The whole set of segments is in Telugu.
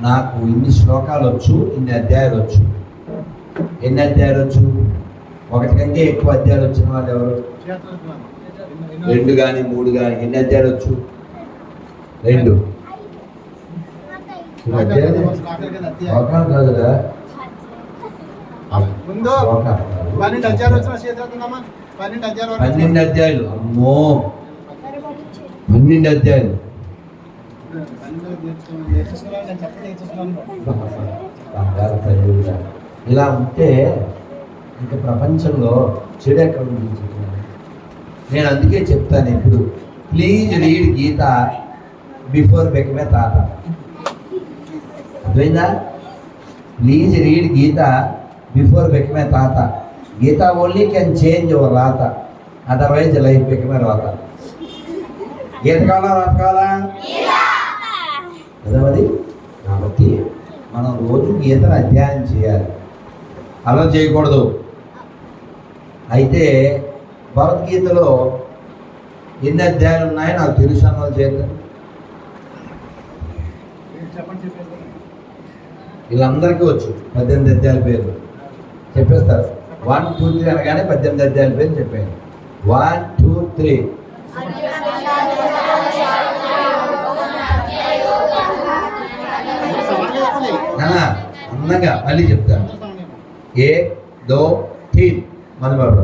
నాకు ఇన్ని శ్లోకాలు వచ్చు, ఇన్ని అధ్యాయాలు వచ్చు. ఎన్ని అధ్యాయాలు వచ్చు? ఒకటి కంటే ఎక్కువ అధ్యాయాలు వచ్చిన వాళ్ళు ఎవరు? 2 కానీ 3 కానీ. ఎన్ని అధ్యాయాలు వచ్చు? 2 అధ్యాయాలు కాదురా, 12 అధ్యాయాలు. అమ్మో, 12 అధ్యాయాలు. ఇలా ఉంటే ఇంకా ప్రపంచంలో చెడు ఎక్కడ ఉంది? నేను అందుకే చెప్తాను ఇప్పుడు, please read Gita before become తాత. అర్థమైందా? Please read Gita before become తాత. Gita only can change your రాత, అదర్వైజ్ లైఫ్ బెకమే రాత. గీత కావాలా, రాత కావాలా? కదా మరి. కాబట్టి మనం రోజు గీతను అధ్యయనం చేయాలి, అలా చేయకూడదు. అయితే భగవద్గీతలో ఎన్ని అధ్యాయాలు ఉన్నాయో నాకు తెలుసు అన్న వాళ్ళు చేద్దాం. వీళ్ళందరికీ వచ్చు 18 అధ్యాయాల పేర్లు చెప్పేస్తారు. 1, 2, 3 అనగానే 18 అధ్యాయాల పేర్లు చెప్పాను. 1, 2, 3. అందంగా మళ్ళీ చెప్తాను. 1, 2, 3 మన బాబు.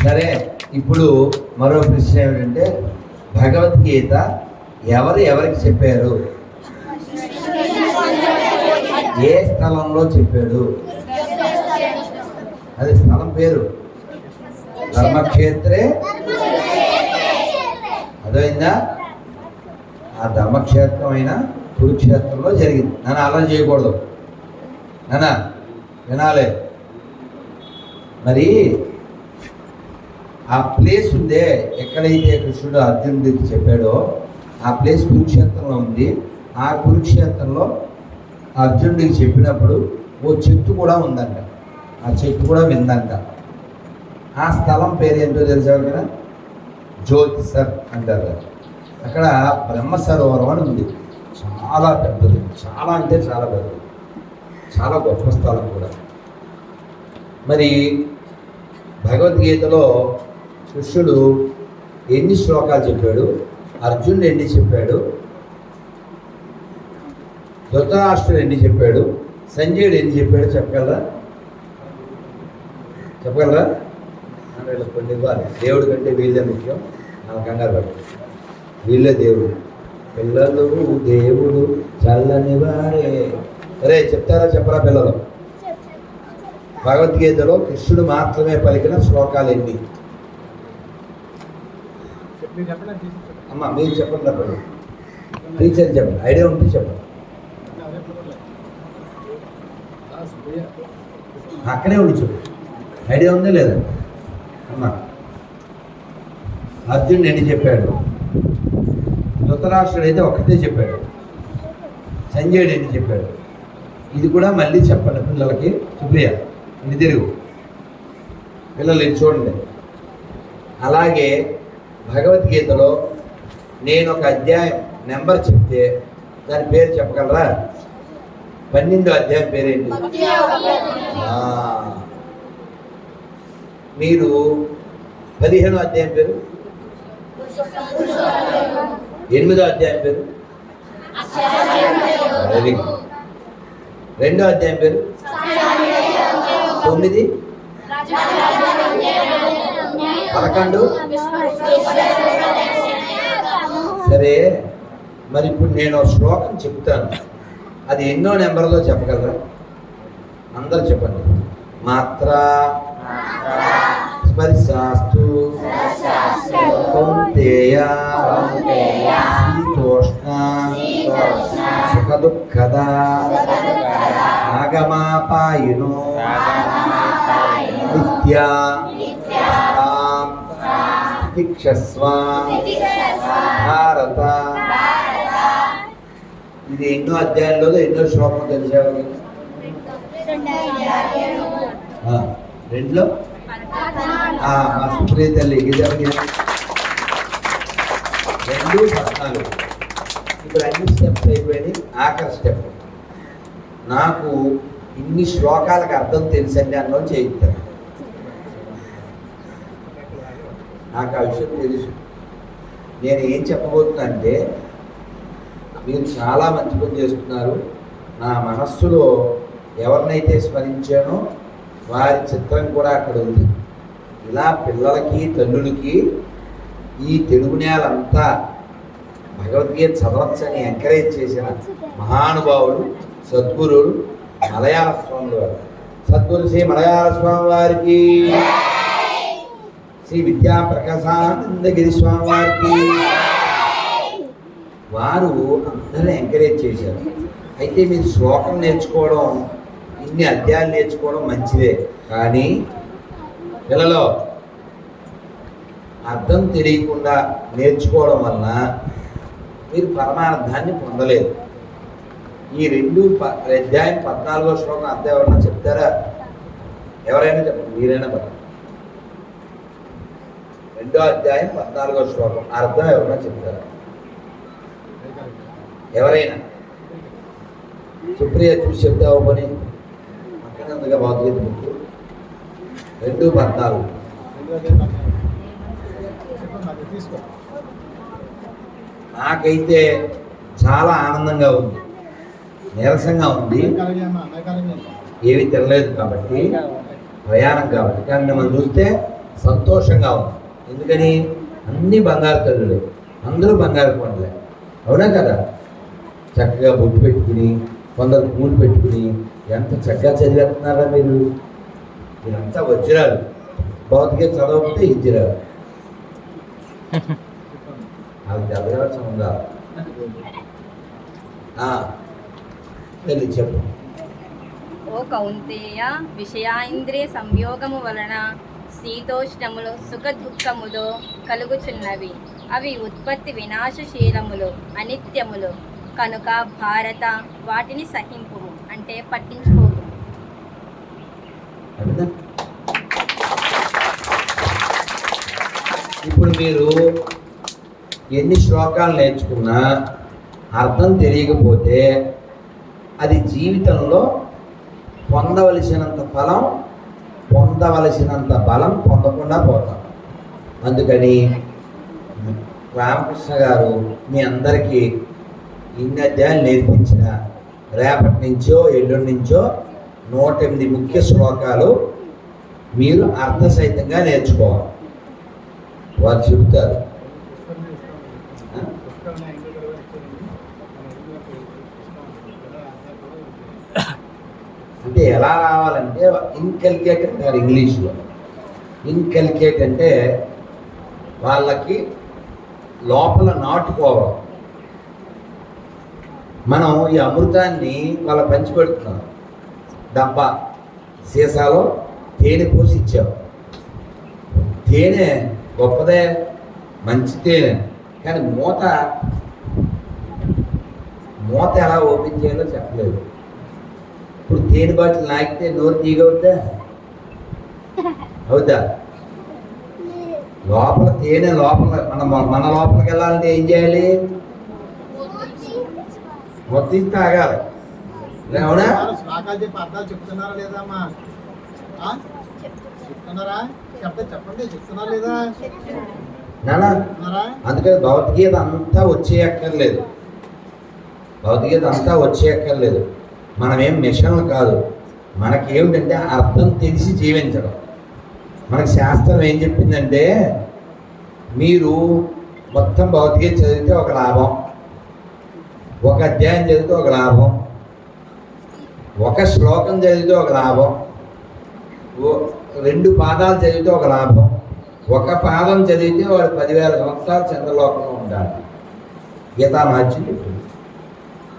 సరే, ఇప్పుడు మరో ప్రశ్న ఏమిటంటే, భగవద్గీత ఎవరికి చెప్పారు? ఏ స్థలంలో చెప్పాడు? అది స్థలం పేరు ధర్మక్షేత్రే. అదైందా? ఆ ధర్మక్షేత్రం అయినా కురుక్షేత్రంలో జరిగింది. నన్ను అలా చేయకూడదు, నాన్న వినాలే. మరి ఆ ప్లేస్ ఉందే, ఎక్కడైతే కృష్ణుడు అర్జునుడికి చెప్పాడో ఆ ప్లేస్ కురుక్షేత్రంలో ఉంది. ఆ కురుక్షేత్రంలో అర్జునుడికి చెప్పినప్పుడు ఓ చెట్టు కూడా ఉందంట, ఆ చెట్టు కూడా విందంట. ఆ స్థలం పేరు ఏంటో తెలిసారు కదా? జ్యోతిసర్ అంటారు. అక్కడ బ్రహ్మ సరోవరం అని ఉంది. చాలా పెద్దది, చాలా అంటే చాలా పెద్దది, చాలా గొప్ప స్థలం కూడా. మరి భగవద్గీతలో కృష్ణుడు ఎన్ని శ్లోకాలు చెప్పాడు? అర్జునుడు ఎన్ని చెప్పాడు? ధృతరాష్ట్రుడు ఎన్ని చెప్పాడు? సంజయుడు ఎన్ని చెప్పాడు? చెప్పగలరా? కొన్ని ఇవ్వాలి. దేవుడి కంటే వీళ్ళే ముఖ్యం. మన కంగారు పడు, వీళ్ళే దేవుడు. పిల్లలు దేవుడు చల్లని వారే. అరే చెప్తారా చెప్పరా పిల్లలు? భగవద్గీతలో కృష్ణుడు మాత్రమే పలికిన శ్లోకాలు ఎన్ని? అమ్మా మీరు చెప్పండి, అప్పుడు టీచర్ చెప్పండి, ఐడియా ఉంటే చెప్పండి. అక్కడే ఉండి చెప్పు, ఐడియా ఉందా లేదా? అమ్మా అర్జునుడు ఎన్ని చెప్పాడు? ధృతరాష్ట్రుడు అయితే ఒక్కటే చెప్పాడు. సంజయుడు ఎన్ని చెప్పాడు? ఇది కూడా మళ్ళీ చెప్పండి పిల్లలకి. సుప్రియ ఇది తిరుగు, పిల్లలు ఇది చూడండి. అలాగే భగవద్గీతలో నేను ఒక అధ్యాయం నెంబర్ చెప్తే దాని పేరు చెప్పగలరా? 12వ అధ్యాయం పేరేంటి? మీరు 15వ అధ్యాయం పేరు? 8వ అధ్యాయం పేరు? Very good. 2వ అధ్యాయం పేరు? 9, 11, సరే, మరి ఇప్పుడు నేను శ్లోకం చెప్తాను, అది ఎన్నో నెంబర్లో చెప్పగలరా? అందరూ చెప్పండి. మాత్ర స్పర్శాస్తు కౌంతేయ శీతోష్ణ సుఖ దుఃఖద ఆగమాపాయినో నిత్యా తిక్షస్వ భారత. ఇది ఎన్నో అధ్యాయంలో ఎన్నో శ్లోకం తెలిసేవాళ్ళు? రెండులో మా సుప్రియ తల్లి గిరి 2:14. ఇప్పుడు అన్ని స్టెప్స్ అయిపోయినాయి. ఆఖరి స్టెప్, నాకు ఇన్ని శ్లోకాలకు అర్థం తెలుసండి అన్నో చేయిస్తారు. నాకు ఆ విషయం తెలుసు. నేను ఏం చెప్పబోతున్నా అంటే, మీరు చాలా మంచి పని చేస్తున్నారు. నా మనస్సులో ఎవరినైతే స్మరించానో వారి చిత్రం కూడా అక్కడ ఉంది. ఇలా పిల్లలకి తల్లులకి ఈ తెలుగు నేలంతా భగవద్గీత చదవచ్చని ఎంకరేజ్ చేసిన మహానుభావుడు సద్గురుడు మలయాళ స్వామి వారు. సద్గురు శ్రీ మలయాళ స్వామి వారికి, శ్రీ విద్యా ప్రకాశానందగిరి స్వామి వారికి. వారు అందరినీ ఎంకరేజ్ చేశారు. అయితే మీరు శ్లోకం నేర్చుకోవడం, ఇన్ని అధ్యాయాలు నేర్చుకోవడం మంచిదే, కానీ పిల్లలు అర్థం తెలియకుండా నేర్చుకోవడం వలన మీరు పరమార్థాన్ని పొందలేదు. ఈ అధ్యాయం 14వ శ్లోకం అర్థం ఎవరైనా చెప్తారా? ఎవరైనా చెప్పండి, మీరైనా చెప్పండి. 2వ అధ్యాయం 14వ శ్లోకం అర్థం ఎవరైనా చెప్తారా? ఎవరైనా? సుప్రియ చూసి చెప్తావు పని పక్కనందుగా భగవద్గీత బుక్ 2:14. నాకైతే చాలా ఆనందంగా ఉంది, నీరసంగా ఉంది, ఏమీ తినలేదు కాబట్టి, ప్రయాణం కాబట్టి. కానీ మనం చూస్తే సంతోషంగా ఉంది. ఎందుకని? అన్ని బంగారు తల్లులే, అందరూ బంగారు కొండలే, అవునా కదా? చక్కగా బొట్టు పెట్టుకుని, కొందరు పూలు పెట్టుకుని ఎంత చక్కగా చదివేస్తున్నారా మీరు. మీరంతా వజ్రాలు. భౌతిక చదవకపోతే ఇజ్జరాలు. అది చదవాల్సి ఉందా? చెప్పు. ఓ కౌంతేయ, విషయాంద్రియ సంయోగము వలన శీతోష్ణములు సుఖ దుఃఖములో కలుగుచున్నవి. అవి ఉత్పత్తి వినాశశీలములు, అనిత్యములు కనుక భారత వాటిని సహింపు, అంటే పట్టించుకోకు. ఇప్పుడు మీరు ఎన్ని శ్లోకాలు నేర్చుకున్నా అర్థం తెలియకపోతే అది జీవితంలో పొందవలసినంత ఫలం, పొందవలసినంత బలం పొందకుండా పోతాం. అందుకని రామకృష్ణ గారు మీ అందరికీ ఇన్ని అధ్యాయాలు నేర్పించిన రేపటి నుంచో ఎల్లుండి నుంచో 108 ముఖ్య శ్లోకాలు మీరు అర్థసహితంగా నేర్చుకోవాలి. వారు చెబుతారు. అంటే ఎలా రావాలంటే ఇన్కల్కేట్ అంటారు ఇంగ్లీష్లో. ఇన్కల్కేట్ అంటే వాళ్ళకి లోపల నాటుకోవడం. మనం ఈ అమృతాన్ని వాళ్ళ పంచిపెడుతున్నాం. డబ్బా సీసాలో తేనె పోసి ఇచ్చాం. తేనె గొప్పదే, మంచి తేనె, కానీ మూత ఎలా ఓపెన్ చేయాలో చెప్పలేదు. ఇప్పుడు తేనె బాటిల్ నాకితే నోరు తీగవుద్దా? అవుద్దా? లోపల తేనె లోపల మన లోపలికి వెళ్ళాలంటే ఏం చేయాలి? మొత్తం తాగాలి. అవునా? చెప్తున్నారా లేదా? చెప్తున్నారా లేదా? నానా, అందుకని భగవద్గీత అంతా వచ్చేయక్కర్లేదు. భగవద్గీత అంతా వచ్చేయక్కర్లేదు. మనమేం మిషన్లు కాదు. మనకేమిటంటే అర్థం తెలిసి జీవించడం. మనకి శాస్త్రం ఏం చెప్పిందంటే, మీరు మొత్తం భౌతికగీత చదివితే ఒక లాభం, ఒక అధ్యాయం చదివితే ఒక లాభం, ఒక శ్లోకం చదివితే ఒక లాభం, 2 పాదాలు చదివితే ఒక లాభం, ఒక పాదం చదివితే వాడు 10,000 సంవత్సరాలు చంద్రలోకంలో ఉంటాడు. గీతా మహత్యం చెప్తుంది.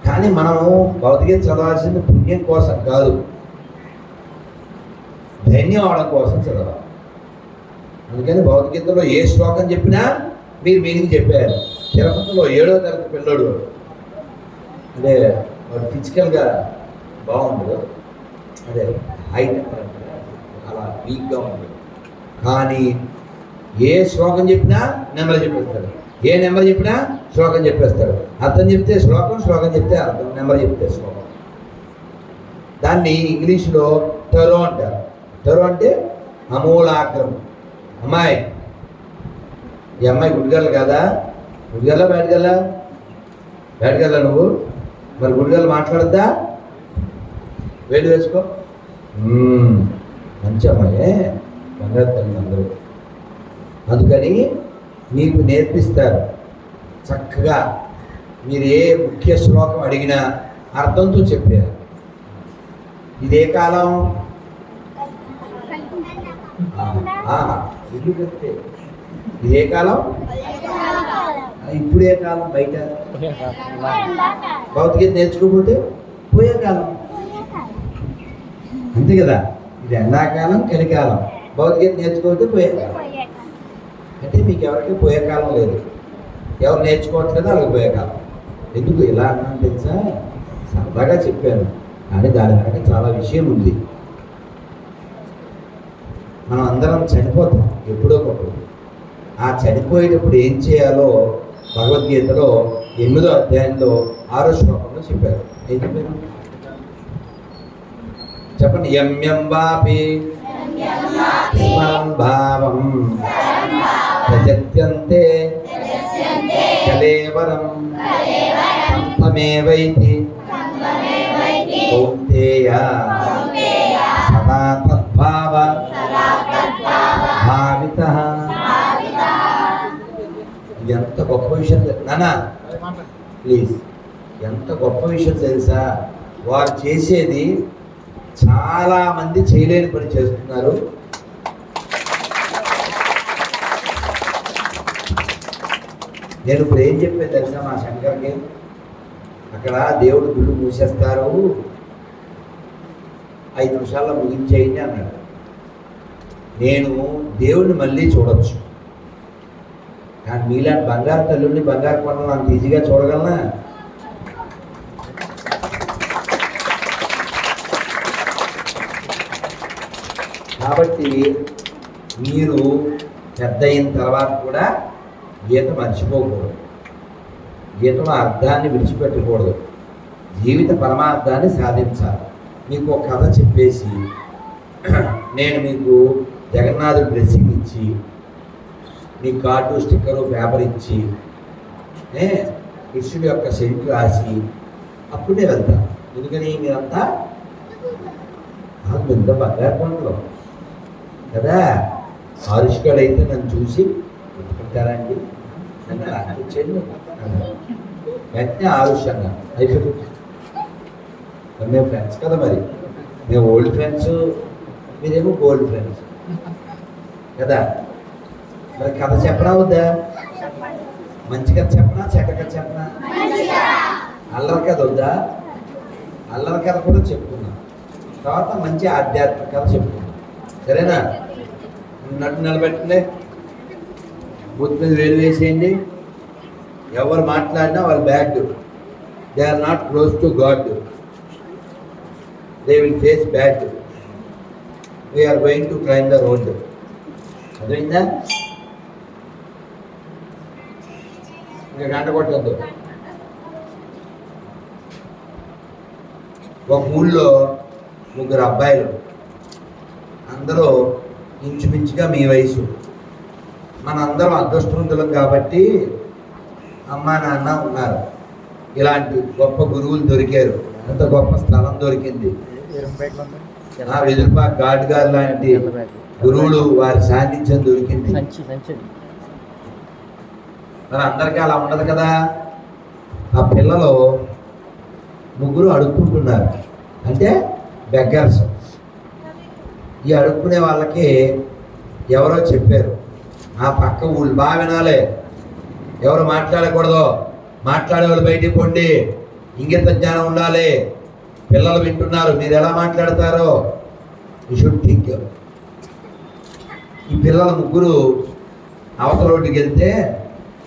కానీ మనము భౌతికగీత చదవాల్సింది పుణ్యం కోసం కాదు, ధైర్యం అవడం కోసం చదవాలి. అందుకని భౌతికగీతలో ఏ శ్లోకం చెప్పినా మీరు మీనింగ్ చెప్పారు. తిరుపతిలో 7వ తరగతి పిల్లడు, అంటే వాడు ఫిజికల్గా బాగుండదు, అదే హైట్ అలా వీక్గా ఉంటుంది, కానీ ఏ శ్లోకం చెప్పినా నెంబర్ చెప్పేస్తాడు, ఏ నెంబర్ చెప్పినా శ్లోకం చెప్పేస్తాడు. అర్థం చెప్తే శ్లోకం, శ్లోకం చెప్తే అర్థం, నెంబర్ చెప్తే శ్లోకం. దాన్ని ఇంగ్లీష్లో టరో అంటారు. టరో అంటే అమూలాగ్రం. అమ్మాయి, ఈ అమ్మాయి గుడిగల్ల కదా, గుడిగల్ల బయటగల్ల, బయటగల్ల నువ్వు, మరి గుడిగల్ల మాట్లాడద్దా, వేడి వేసుకో, మంచి అమ్మాయే, బంగారు తల్లి అందరూ. అందుకని మీకు నేర్పిస్తారు చక్కగా. మీరు ఏ ముఖ్య శ్లోకం అడిగినా అర్థంతో చెప్పారు. ఇదే కాలం, ఇల్లు చెప్తే ఇదే కాలం, ఇప్పుడే కాలం. బయట భౌతికత నేర్చుకోకపోతే పోయే కాలం, అంతే కదా. ఇది ఎండాకాలం, చలికాలం. భౌతికత నేర్చుకోకపోతే పోయే కాలం. అంటే మీకు ఎవరికి పోయే కాలం లేదు, ఎవరు నేర్చుకోవట్లేదు వాళ్ళకి పోయే కాలం. ఎందుకు ఇలా అన్నాను తెలుసా? సరదాగా చెప్పాను, కానీ దాని వెనక చాలా విషయం ఉంది. మనం అందరం చనిపోతాం ఎప్పుడో ఒకప్పుడు. ఆ చనిపోయేటప్పుడు ఏం చేయాలో భగవద్గీతలో 8వ అధ్యాయంలో 6వ శ్లోకంలో చెప్పారు. ఏం చెప్పారు చెప్పండి. యమ్యం వాపి స్మరన్ భావం ప్రజత్యంతే కలేవరం సంతమేవైతి కౌంతేయ సదా తద్భావ భావితః. ఎంత గొప్ప విషయం నానా, ప్లీజ్, ఎంత గొప్ప విషయం తెలుసా? వారు చేసేది చాలా మంది చేయలేని పని చేస్తున్నారు. నేను ఇప్పుడు ఏం చెప్పాను తెలుసా మా శంకర్కి? అక్కడ దేవుడు గుళ్ళు మూసేస్తారు, 5 నిమిషాల్లో ముగించేయండి అన్నాడు. నేను దేవుడిని మళ్ళీ చూడొచ్చు, కానీ మీలాంటి బంగారు తల్లుని, బంగారు కొండలు అంత ఈజీగా చూడగలనా? కాబట్టి మీరు పెద్ద అయిన తర్వాత కూడా గీత మర్చిపోకూడదు, గీతలో అర్థాన్ని విడిచిపెట్టకూడదు, జీవిత పరమార్థాన్ని సాధించాలి. మీకు ఒక కథ చెప్పేసి నేను మీకు జగన్నాథుడు డ్రెస్సింగ్ ఇచ్చి, మీ కార్డు, స్టిక్కరు, పేపర్ ఇచ్చి, కృష్ణుడి యొక్క సెంటు రాసి అప్పుడే వెళ్తా. ఎందుకని మీరంతా పెద్ద బంగారు కొండలు కదా. ఆరుష్గాడు అయితే నన్ను చూసి గుర్తుకుంటారండి, నన్ను రాకొచ్చేది వెంటనే ఆరుష్యంగా అయిపోతుంది. మేము ఫ్రెండ్స్ కదా, మరి మేము ఓల్డ్ ఫ్రెండ్స్, మీరేమో గోల్డ్ ఫ్రెండ్స్ కదా. మరి కథ చెప్పనా వద్దా? మంచి కథ చెప్పనా, చెడ్డ కథ చెప్పనా? అల్లరి కథ వద్దా? అల్లరి కథ కూడా చెప్పుకున్నాం, తర్వాత మంచి ఆధ్యాత్మిక కథ చెప్పుకున్నాం, సరేనా? నన్ను నిలబెట్టండి, బుద్ధి మీద వేలు వేసేయండి. ఎవరు మాట్లాడినా వాళ్ళు bad, they are not close to God, they will face bad. We're going to climb the road. అర్థమైందా? ఇంకా గంట కొట్టద్దు. ఒక ఊళ్ళో 3 అబ్బాయిలు, అందరూ ఇంచుమించుగా మీ వయసు. మనందరం అదృష్టవంతులం కాబట్టి అమ్మా నాన్న ఉన్నారు, ఇలాంటి గొప్ప గురువులు దొరికారు, అంత గొప్ప స్థలం దొరికింది. వెదురుపాక ఘాట్ గారు లాంటి గురువులు, వారి సాన్నిధ్యం దొరికింది. మరి అందరికీ అలా ఉండదు కదా. ఆ పిల్లలు ముగ్గురు అడుక్కుంటున్నారు, అంటే బెగ్గర్స్. ఈ అడుక్కునే వాళ్ళకి ఎవరో చెప్పారు, ఆ పక్క ఊళ్ళు బాగా వినాలి, ఎవరు మాట్లాడకూడదు, మాట్లాడే వాళ్ళు బయటికి పోండి, ఇంగిత జ్ఞానం ఉండాలి, పిల్లలు వింటున్నారు, మీరు ఎలా మాట్లాడతారో యూ షుడ్ థింక్. ఈ పిల్లల ముగ్గురు అవతల రోడ్డుకి వెళ్తే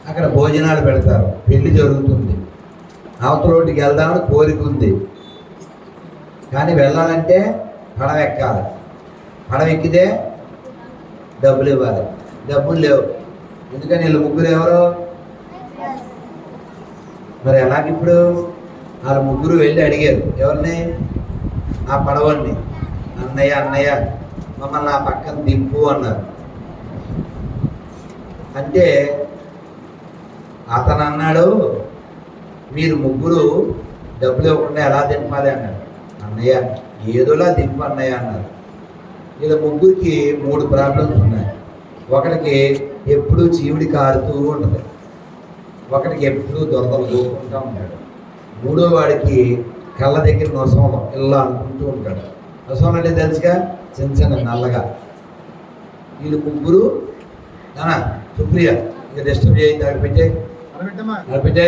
అక్కడ భోజనాలు పెడతారు, పెళ్లి జరుగుతుంది. అవతల రోడ్డుకి వెళ్దామని కోరిక ఉంది, కానీ వెళ్ళాలంటే పడవ ఎక్కాలి. పడవ ఎక్కితే డబ్బులు ఇవ్వాలి, డబ్బులు లేవు. ఎందుకని వీళ్ళు ముగ్గురు ఎవరు మరి ఎలాగిప్పుడు? వాళ్ళు ముగ్గురు వెళ్ళి అడిగారు ఎవరిని? ఆ పడవని. అన్నయ్య అన్నయ్య మమ్మల్ని ఆ పక్కన దింపు అన్నారు. అంటే అతను అన్నాడు, మీరు ముగ్గురు డబ్బులు ఇవ్వకుండా ఎలా దింపాలి అన్నాడు. అన్నయ్య ఏదోలా దింపు అన్నయ్య అన్నారు. వీళ్ళ ముగ్గురికి 3 ప్రాబ్లమ్స్ ఉన్నాయి. ఒకటికి ఎప్పుడూ చీవుడి కారుతూ ఉంటుంది, ఒకటికి ఎప్పుడూ దొరదలు పోకుంటూ ఉంటాడు, మూడో వాడికి కళ్ళ దగ్గర నొసం ఇలా అనుకుంటూ ఉంటాడు. నొసం అంటే తెలుసుగా, చిన్న చిన్న నల్లగా. వీళ్ళు ముగ్గురు సుప్రియ ఇక డిస్టర్బ్ చేయింది, అక్కడ పెట్టే అక్కడ పెట్టే.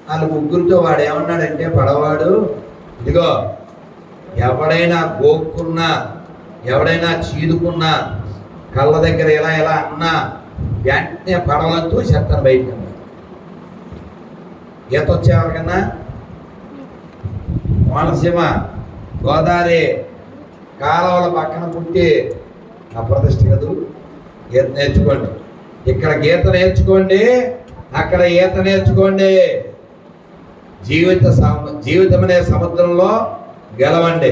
వాళ్ళ ముగ్గురితో వాడు ఏమన్నాడంటే, పడవాడు, ఇదిగో ఎవడైనా గోక్కున్నా, ఎవడైనా చీదుకున్నా, కళ్ళ దగ్గర ఇలా ఇలా అన్నా వెంటనే పడవలతో చెత్తను బయట. ఈత వచ్చేవారికన్నా కోనసీమ, గోదావరి కాలువల పక్కన పుట్టి అప్రతిష్ట కదూ. ఈత నేర్చుకోండి, ఇక్కడ గీత నేర్చుకోండి, అక్కడ ఈత నేర్చుకోండి. జీవితం అనే సముద్రంలో గెలవండి.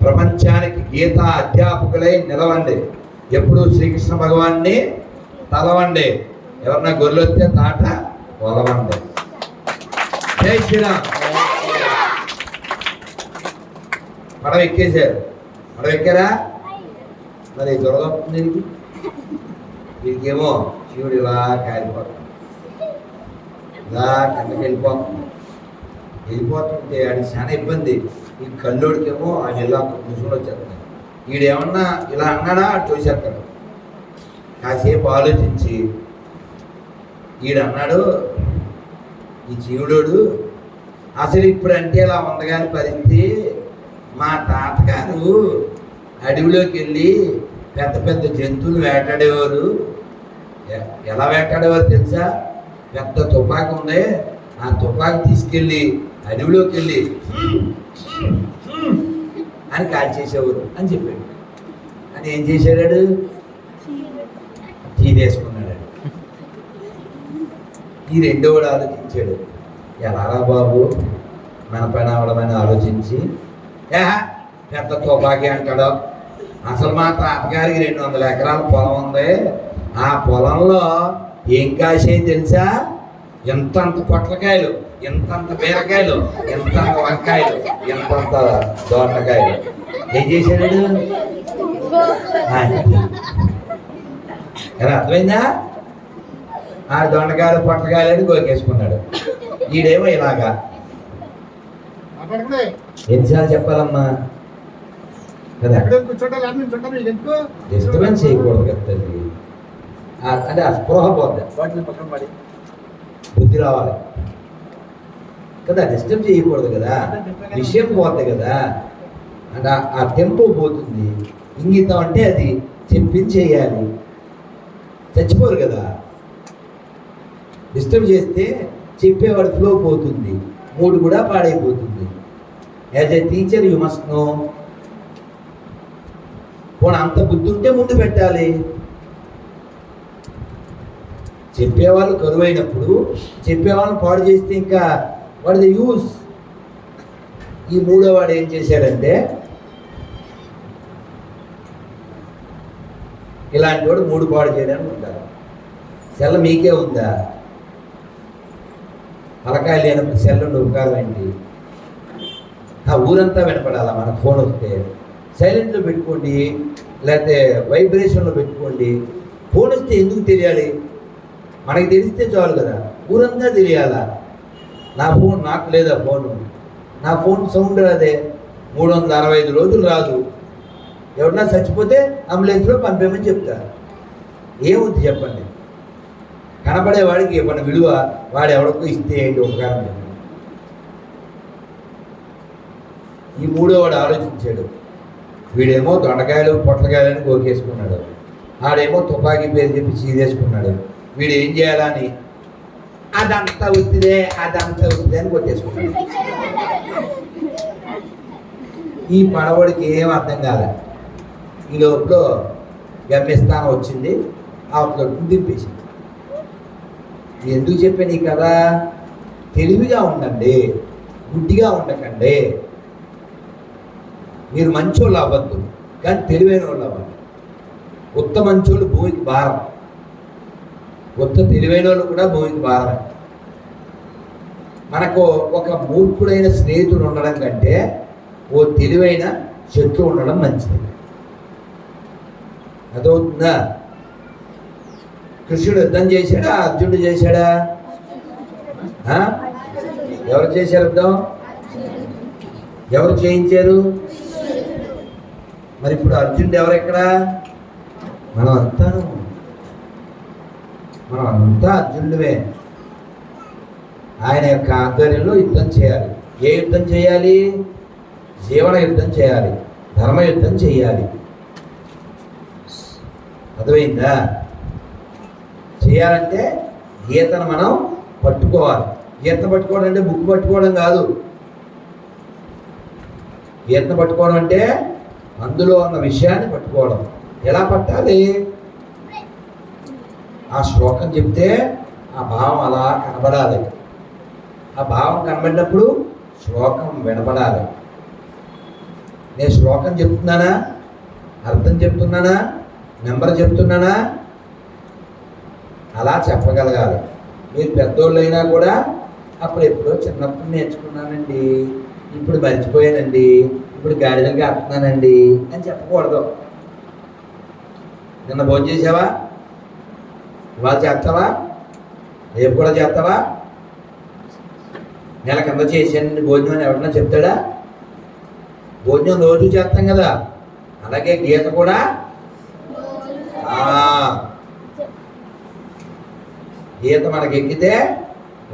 ప్రపంచానికి గీతా అధ్యాపకులై నిలవండి. ఎప్పుడు శ్రీకృష్ణ భగవాన్ని తలవండి. ఎవరన్నా గొర్రెలు వస్తే తాట వలవండి. జై శ్రీరామ్. పడవ ఎక్కేశారు. పడవ ఎక్కారా? మరి దొరదవుతుంది దీనికి. దీనికేమో శివుడు ఇలా కాలిపోతుంది, ఇలా కిందకి వెళ్ళిపోతుంటే ఆడికి చాలా ఇబ్బంది. ఈ కల్లోడికేమో ఆయన ఇలా ముసుగులు వచ్చేస్తాడు. ఈడేమన్నా ఇలా అన్నాడా అటు చూసేస్తాడు. కాసేపు ఆలోచించి ఈడన్నాడు, ఈ జీవుడోడు అసలు ఇప్పుడు అంటే ఇలా ఉంది కానీ పరిస్థితి, మా తాతగారు అడవిలోకి వెళ్ళి పెద్ద పెద్ద జంతువులు వేటాడేవారు. ఎలా వేటాడేవారు తెలుసా? పెద్ద తుపాకి ఉంది, ఆ తుపాకి తీసుకెళ్ళి అడవిలోకి వెళ్ళి అని కాల్ చేసేవారు అని చెప్పాడు. అని ఏం చేశాడు? తీసేసుకున్నాడు. ఈ రెండోవాడు ఆలోచించాడు, ఎలారా బాబు మన పైన అవడమని ఆలోచించి, పెద్ద తుపాకి అంటాడు. అసలు మా తాతగారికి 200 ఎకరాల పొలం ఉంది. ఆ పొలంలో ఏం కాసే తెలుసా? ఎంతంత పొట్లకాయలు, ఎంతంత బీరకాయలు, ఎంతంత వంకాయలు, ఎంతంత దోటకాయలు. ఏం చేశాడు? ఎలా అర్థమైందా? ఆ దొండకాయలు పొట్లకాయలు అని గోకేసుకున్నాడు. ఈడేమో ఇలాగా. ఎన్నిసార్లు చెప్పాలమ్మా కదా, డిస్టర్బెన్స్ చేయకూడదు కదా తల్లి. అంటే ఆ స్పృహ పోద్ది, బుద్ధి రావాలి కదా, డిస్టర్బ్ చేయకూడదు కదా, విషయం పోద్ది కదా. అంటే ఆ టెంపో పోతుంది. ఇంగితం అంటే అది చెప్పించేయాలి, చచ్చిపోరు కదా. డిస్టర్బ్ చేస్తే చెప్పేవాడు ఫ్లో పోతుంది, మూడు కూడా పాడైపోతుంది. As a teacher you must know. పోనీ అంత బుద్ధి ఉంటే ముందు పెట్టాలి. చెప్పేవాళ్ళు కరువైనప్పుడు చెప్పేవాళ్ళని పాడు చేస్తే ఇంకా వాట్ ది యూస్. ఈ మూడో వాడు ఏం చేశాడంటే, ఇలాంటి వాడు 3 పాడు చేయడానికి ఉంటారు. సెల్ల మీకే ఉందా? తలకాయ లేనప్పుడు సెల్లు ఉపకారం ఏంటి? ఆ ఊరంతా వినపడాలా మన ఫోన్ వస్తే. సైలెంట్లో పెట్టుకోండి, లేకపోతే వైబ్రేషన్లో పెట్టుకోండి. ఫోన్ వస్తే ఎందుకు తెలియాలి? మనకి తెలిస్తే చాలు కదా, ఊరంతా తెలియాలా. నా ఫోన్ నాకు లేదా ఫోను, నా ఫోన్ సౌండ్ రాదే, 365 రోజులు రాదు. ఎవరన్నా చచ్చిపోతే అంబులెన్స్లో పంపేమని చెప్తారు. ఏమవుతుంది చెప్పండి? కనపడేవాడికి ఇవ్వని విలువ వాడు ఎవరికో ఇస్తే ఏంటి ఉపకారం చెప్పండి. ఈ మూడో వాడు ఆలోచించాడు. వీడేమో దొండకాయలు పొట్లకాయలని కోకేసుకున్నాడు, ఆడేమో తుపాకీ పేరు చెప్పి చీదేసుకున్నాడు. వీడు ఏం చేయాలని అదంతా ఉత్తిదే అని కొట్టేసుకున్నాడు. ఈ పడవడికి ఏం అర్థం కాలే. ఈ లోపల గమ్యస్థానం వచ్చింది, అవతల దింపేసింది. ఎందుకు చెప్పాను ఈ కథ? తెలివిగా ఉండండి, గుడ్డిగా ఉండకండి. మీరు మంచోళ్ళు అవ్వద్దు, కానీ తెలివైన వాళ్ళు అవ్వండి. ఉత్త మంచోళ్ళు భూమికి భారం, ఉత్త తెలివైన వాళ్ళు కూడా భూమికి భారమే. మనకు ఒక మూర్ఖుడైన స్నేహితుడు ఉండడం కంటే ఓ తెలివైన శత్రువు ఉండడం మంచిది. అదవుతుందా? కృష్ణుడు యుద్ధం చేశాడా, అర్జునుడు చేశాడా? ఎవరు చేశారు యుద్ధం? ఎవరు చేయించారు? మరి ఇప్పుడు అర్జునుడు ఎవరెక్కడా? మనం అంతా అర్జునుడివే. ఆయన యొక్క ఆధ్వర్యంలో యుద్ధం చేయాలి. ఏ యుద్ధం చేయాలి? జీవన యుద్ధం చేయాలి, ధర్మ యుద్ధం చేయాలి. అర్థమైందా? చేయాలంటే గీతను మనం పట్టుకోవాలి. గీత పట్టుకోవడం అంటే బుక్ పట్టుకోవడం కాదు. గీతను పట్టుకోవడం అంటే అందులో ఉన్న విషయాన్ని పట్టుకోవడం. ఎలా పట్టాలి? ఆ శ్లోకం చెప్తే ఆ భావం అలా కనబడాలి. ఆ భావం కనబడినప్పుడు శ్లోకం వినపడాలి. నేను శ్లోకం చెప్తున్నానా, అర్థం చెప్తున్నానా, నెంబర్ చెప్తున్నానా? అలా చెప్పగలగాలి. మీరు పెద్దోళ్ళు అయినా కూడా అప్పుడు ఎప్పుడో చిన్నప్పుడు నేర్చుకున్నానండి, ఇప్పుడు మర్చిపోయానండి, ఇప్పుడు గాడిదలుగా ఆడుతున్నానండి అని చెప్పకూడదు. నిన్న భోజనం చేసావా? ఇవాళ చేస్తావా? రేపు కూడా చేస్తావా? నెల కింద చేసానండి భోజనం అని ఎవరన్నా చెప్తాడా? భోజనం రోజు చేస్తాం కదా, అలాగే గీత కూడా. గీత మనకి ఎక్కితే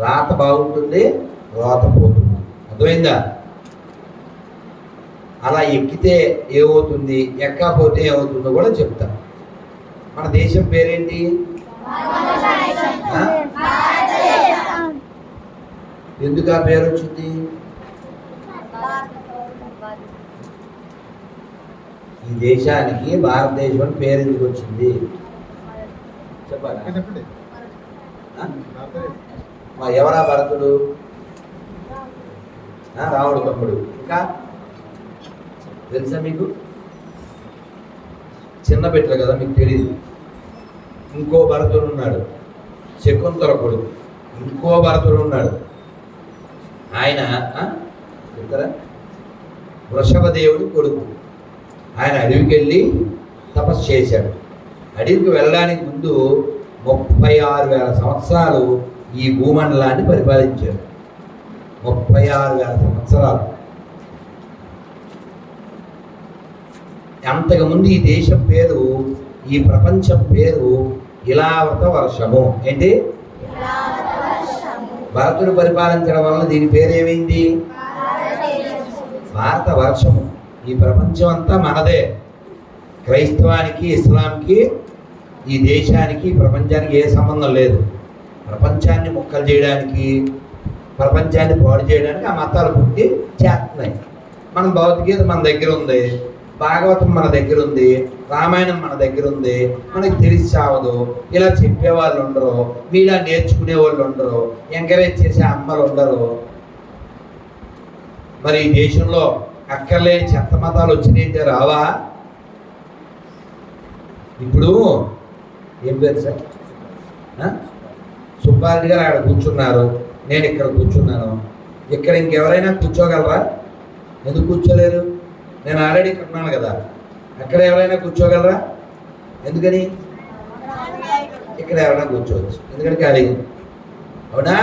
రాత బాగుంటుంది, రోత పోతుంది. అర్థమైందా? అలా ఎక్కితే ఏమవుతుంది, ఎక్కకపోతే ఏమవుతుందో కూడా చెప్తాం. మన దేశం పేరేంటి? ఎందుకు ఆ పేరు వచ్చింది? ఈ దేశానికి భారతదేశం అని పేరు ఎందుకు వచ్చింది చెప్పాలా? ఎవరా భరతుడు? రాముడు తమ్ముడు. ఇంకా తెలుసా మీకు? చిన్న బిడ్డలు కదా, మీకు తెలియదు. ఇంకో భరతుడు ఉన్నాడు, శకుంతల కొడుకు. ఇంకో భరతుడు ఉన్నాడు, ఆయన చెప్తారా, వృషభదేవుడి కొడుకు. ఆయన అడవికి వెళ్ళి తపస్సు చేశాడు. అడవికి వెళ్ళడానికి ముందు 36,000 సంవత్సరాలు ఈ భూమండలాన్ని పరిపాలించాడు. 36,000 సంవత్సరాలు. అంతకుముందు ఈ దేశం పేరు, ఈ ప్రపంచం పేరు ఇలావత వర్షము. ఏంటి? భరతుడు పరిపాలించడం వలన దీని పేరు ఏమైంది? భారత వర్షము. ఈ ప్రపంచం అంతా మనదే. క్రైస్తవానికి, ఇస్లాంకి, ఈ దేశానికి, ప్రపంచానికి ఏ సంబంధం లేదు. ప్రపంచాన్ని ముక్కలు చేయడానికి, ప్రపంచాన్ని పాడు చేయడానికి ఆ మతాలు పుట్టి చేస్తున్నాయి. మన భౌతికత మన దగ్గర ఉంది, భాగవతం మన దగ్గర ఉంది, రామాయణం మన దగ్గర ఉంది. మనకి తెలిసి చావదు. ఇలా చెప్పేవాళ్ళు ఉండరు, మీలా నేర్చుకునే వాళ్ళు ఉండరు, ఎంకరేజ్ చేసే అమ్మలు ఉండరు. మరి ఈ దేశంలో అక్కర్లేని చెత్త మతాలు వచ్చినాయంటే రావా? ఇప్పుడు ఏం పేరు సార్? సుబ్బారెడ్డి గారు అక్కడ కూర్చున్నారు, నేను ఇక్కడ కూర్చున్నాను. ఇక్కడ ఇంకెవరైనా కూర్చోగలరా? ఎందుకు కూర్చోలేరు? నేను ఆల్రెడీ ఇక్కడ ఉన్నాను కదా, అక్కడ ఎవరైనా కూర్చోగలరా? ఎందుకని? ఇక్కడ ఎవరైనా కూర్చోవచ్చు, ఎందుకంటే ఖాళీ. అవునా?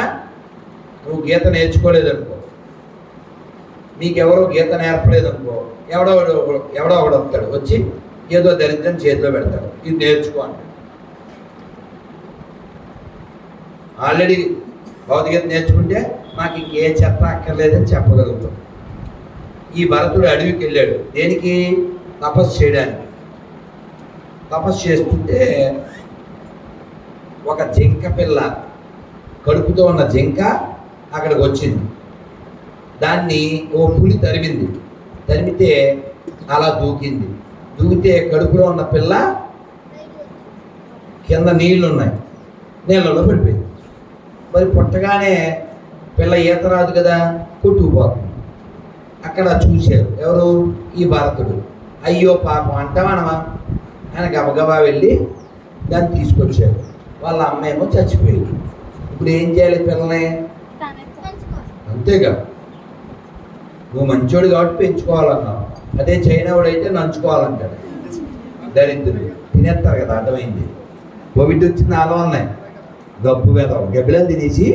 నువ్వు గీత నేర్చుకోలేదనుకో, నీకెవరో గీత నేర్పలేదనుకో, ఎవడో ఒకడు వస్తాడు, వచ్చి ఏదో దరిద్రం చేతిలో పెడతాడు, ఇది నేర్చుకో అంటాడు. ఆల్రెడీ భౌతికత నేర్చుకుంటే మాకు ఇంకే చెత్త అక్కర్లేదని చెప్పగలుగుతాం. ఈ భరతుడు అడవికి వెళ్ళాడు, దేనికి? తపస్సు చేయడానికి. తపస్సు చేస్తుంటే ఒక జింక పిల్ల, కడుపుతో ఉన్న జింక అక్కడికి వచ్చింది. దాన్ని ఓ పులి తరిమింది. తరిమితే అలా దూకింది. దూకితే కడుపులో ఉన్న పిల్ల కింద నీళ్లు ఉన్నాయి, నీళ్ళలో పడిపోయింది. మరి పుట్టగానే పిల్ల ఈత రాదు కదా, కొట్టుకుపోతుంది. అక్కడ చూశారు ఎవరు? ఈ భరతుడు. అయ్యో పాపం అంటామనమా, ఆయన గబగబా వెళ్ళి దాన్ని తీసుకొచ్చారు. వాళ్ళ అమ్మేమో చచ్చిపోయింది. ఇప్పుడు ఏం చేయాలి పిల్లని? అంతేగా, నువ్వు మంచోడు కాబట్టి పెంచుకోవాలన్నావు, అదే చైనావాడు అయితే నంచుకోవాలంటాడు. దరిద్రుడు తినేస్తారు కదా, అర్థమైంది. కోవిడ్ వచ్చింది అలా ఉన్నాయి, గబ్బు మీద గబ్బిలను తినేసి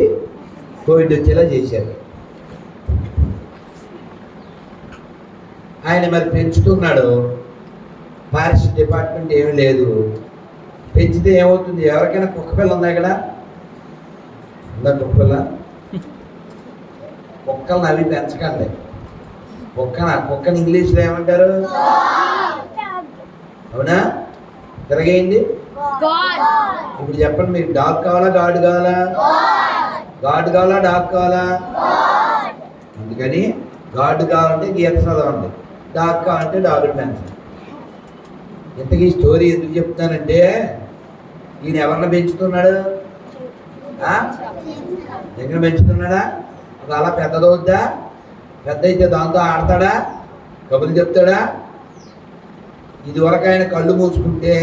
కోవిడ్ వచ్చేలా చేశారు. ఆయన మరి పెంచుతున్నాడు, ఫారెస్ట్ డిపార్ట్మెంట్ ఏమీ లేదు. పెంచితే ఏమవుతుంది? ఎవరికైనా కుక్క పిల్ల ఉందా ఇక్కడ? ఉందా కుక్క పిల్ల? కుక్కలను అవి పెంచకండి. కుక్కని ఇంగ్లీష్లో ఏమంటారు? అవునా? తిరగేయండి. ఇప్పుడు చెప్పండి, మీకు డాగ్ కావాలా గాడ్ కావాలా? గాడ్ కావాలా డాగ్ కావాలా? అందుకని గాడ్ కావాలంటే గీత చదవండి, డాగ్ కావాలంటే డాగుని పెంచండి. ఇంతకీ స్టోరీ ఎందుకు చెప్తానంటే, ఈయన ఎవరిని పెంచుతున్నాడు? దగ్గర పెంచుతున్నాడా? అది అలా పెద్దదవుద్దా? పెద్ద అయితే దాంతో ఆడతాడా? కబుర్లు చెప్తాడా? ఇదివరకు ఆయన కళ్ళు మూసుకుంటే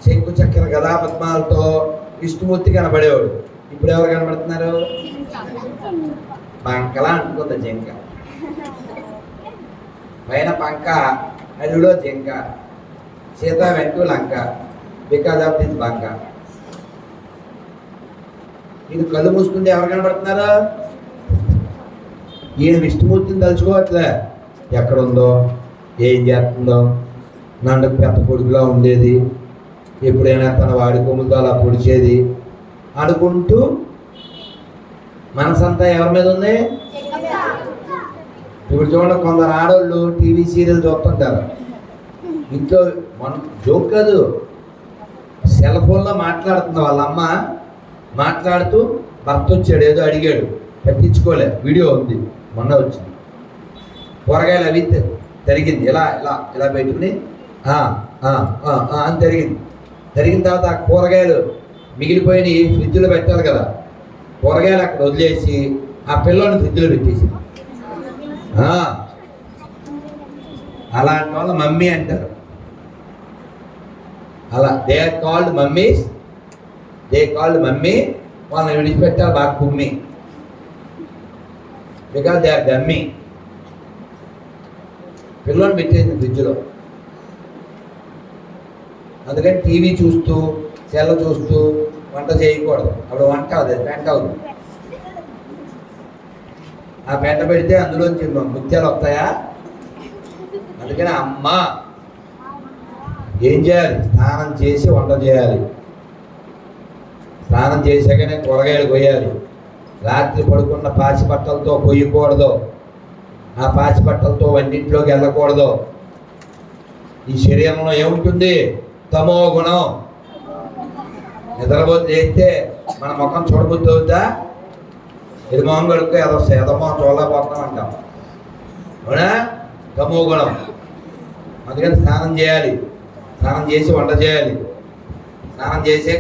శంకు చక్కెర గదా పద్మాలతో విష్ణుమూర్తి కనబడేవాడు. ఇప్పుడు ఎవరు కనబడుతున్నారు? పంకలా అంటుకుంది జింక, పైన పంక, అడవిలో జింక, సీత వెంటూ లంక, బికాజ్ ఆఫ్ దిస్ బంక. ఇది కళ్ళు మూసుకుంటే ఎవరు కనబడుతున్నారు? ఈయన విష్ణుమూర్తిని తలుచుకోవట్లే, ఎక్కడుందో, ఏం చేస్తుందో, నందుకు పెద్ద కొడుకులా ఉండేది, ఎప్పుడైనా తన వాడి కొమ్ములతో అలా పొడిచేది అనుకుంటూ మనసంతా ఎవరి మీద ఉంది? ఇప్పుడు చూడండి, కొందరు ఆడవాళ్ళు టీవీ సీరియల్ చూస్తుంటారు, ఇంట్లో మన జోక్ కాదు, సెల్ ఫోన్లో మాట్లాడుతుంది వాళ్ళ అమ్మ. మాట్లాడుతూ భర్త వచ్చాడు, ఏదో అడిగాడు, పట్టించుకోలే, వీడియో ఉంది, మొన్న వచ్చింది. కూరగాయలు అవి జరిగింది, ఇలా ఇలా ఇలా పెట్టుకుని అని జరిగింది. జరిగిన తర్వాత ఆ కూరగాయలు మిగిలిపోయి ఫ్రిడ్జ్లో పెట్టాలి కదా, కూరగాయలు అక్కడ వదిలేసి ఆ పిల్లని ఫ్రిడ్జ్లో పెట్టేసి, అలాంటి వాళ్ళ మమ్మీ అంటారు. అలా they are called mummies, mummy. వాళ్ళని విడిచిపెట్టాలి బాగా కుమ్మి, బికాజ్ దే ఆర్ డమ్మీ. పిల్లల్ని పెట్టేసింది ఫ్రిడ్జ్లో. అందుకని టీవీ చూస్తూ సెల్ చూస్తూ వంట చేయకూడదు, అప్పుడు వంట అవుతుంది, పెంట అవుతుంది. ఆ పెంట పెడితే అందులోంచి ముత్యాలు వస్తాయా? అందుకని అమ్మ ఏం చేయాలి? స్నానం చేసి వంట చేయాలి. స్నానం చేశాకనే కూరగాయలు కొయ్యాలి. రాత్రి పడుకున్న పాచి బట్టలతో కొయ్యకూడదు, ఆ పాచి బట్టలతో వంటింట్లోకి వెళ్ళకూడదు. ఈ శరీరంలో ఏముంటుంది? తమో గుణం. నిద్రపోతే చేస్తే మన ముఖం చూడబుద్ధి అవుతా? ఇది మొహం కడుక్కో, ఎదమోహం చూడలేకపోతాం అంటాం, అవునా? తమో గుణం. అందుకని స్నానం చేయాలి, స్నానం చేసి వంట చేయాలి. స్నానం చేసే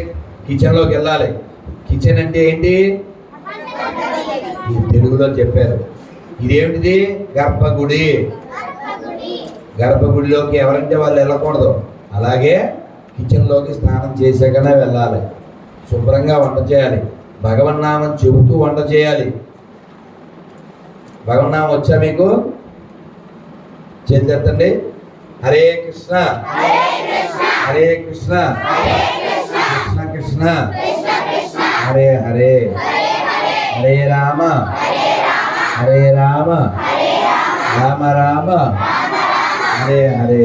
కిచెన్లోకి వెళ్ళాలి. కిచెన్ అంటే ఏంటి? తెలుగులో చెప్పారు. ఇదేమిటిది? గర్భగుడి. గర్భగుడిలోకి ఎవరంటే వాళ్ళు వెళ్ళకూడదు. అలాగే కిచెన్లోకి స్నానం చేసాకనే వెళ్ళాలి. శుభ్రంగా వంట చేయాలి. భగవన్నామం చెబుతూ వంట చేయాలి. భగవన్నామం వచ్చా మీకు? చేతండి. హరే కృష్ణ హరే కృష్ణ కృష్ణ కృష్ణ హరే హరే హరే రామ హరే రామ రామ రామ హరే హరే.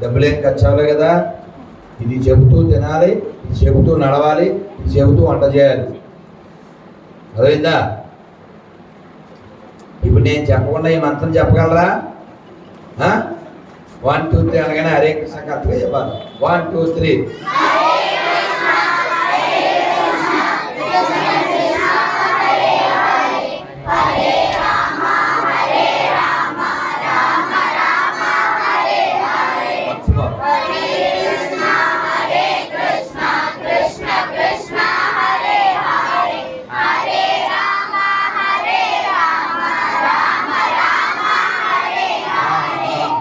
డబ్బులేం ఖర్చు అవ్వలే కదా. ఇది చెబుతూ తినాలి, ఇది చెబుతూ నడవాలి, ఇది చెబుతూ వంట చేయాలి. అర్థమైందా? ఇప్పుడు నేను చెప్పకుండా ఈ మంత్రం చెప్పగలరా? 1 2 3 అనగానే హరే కృష్ణ కరెక్ట్గా చెప్పాలి. 1 2 3.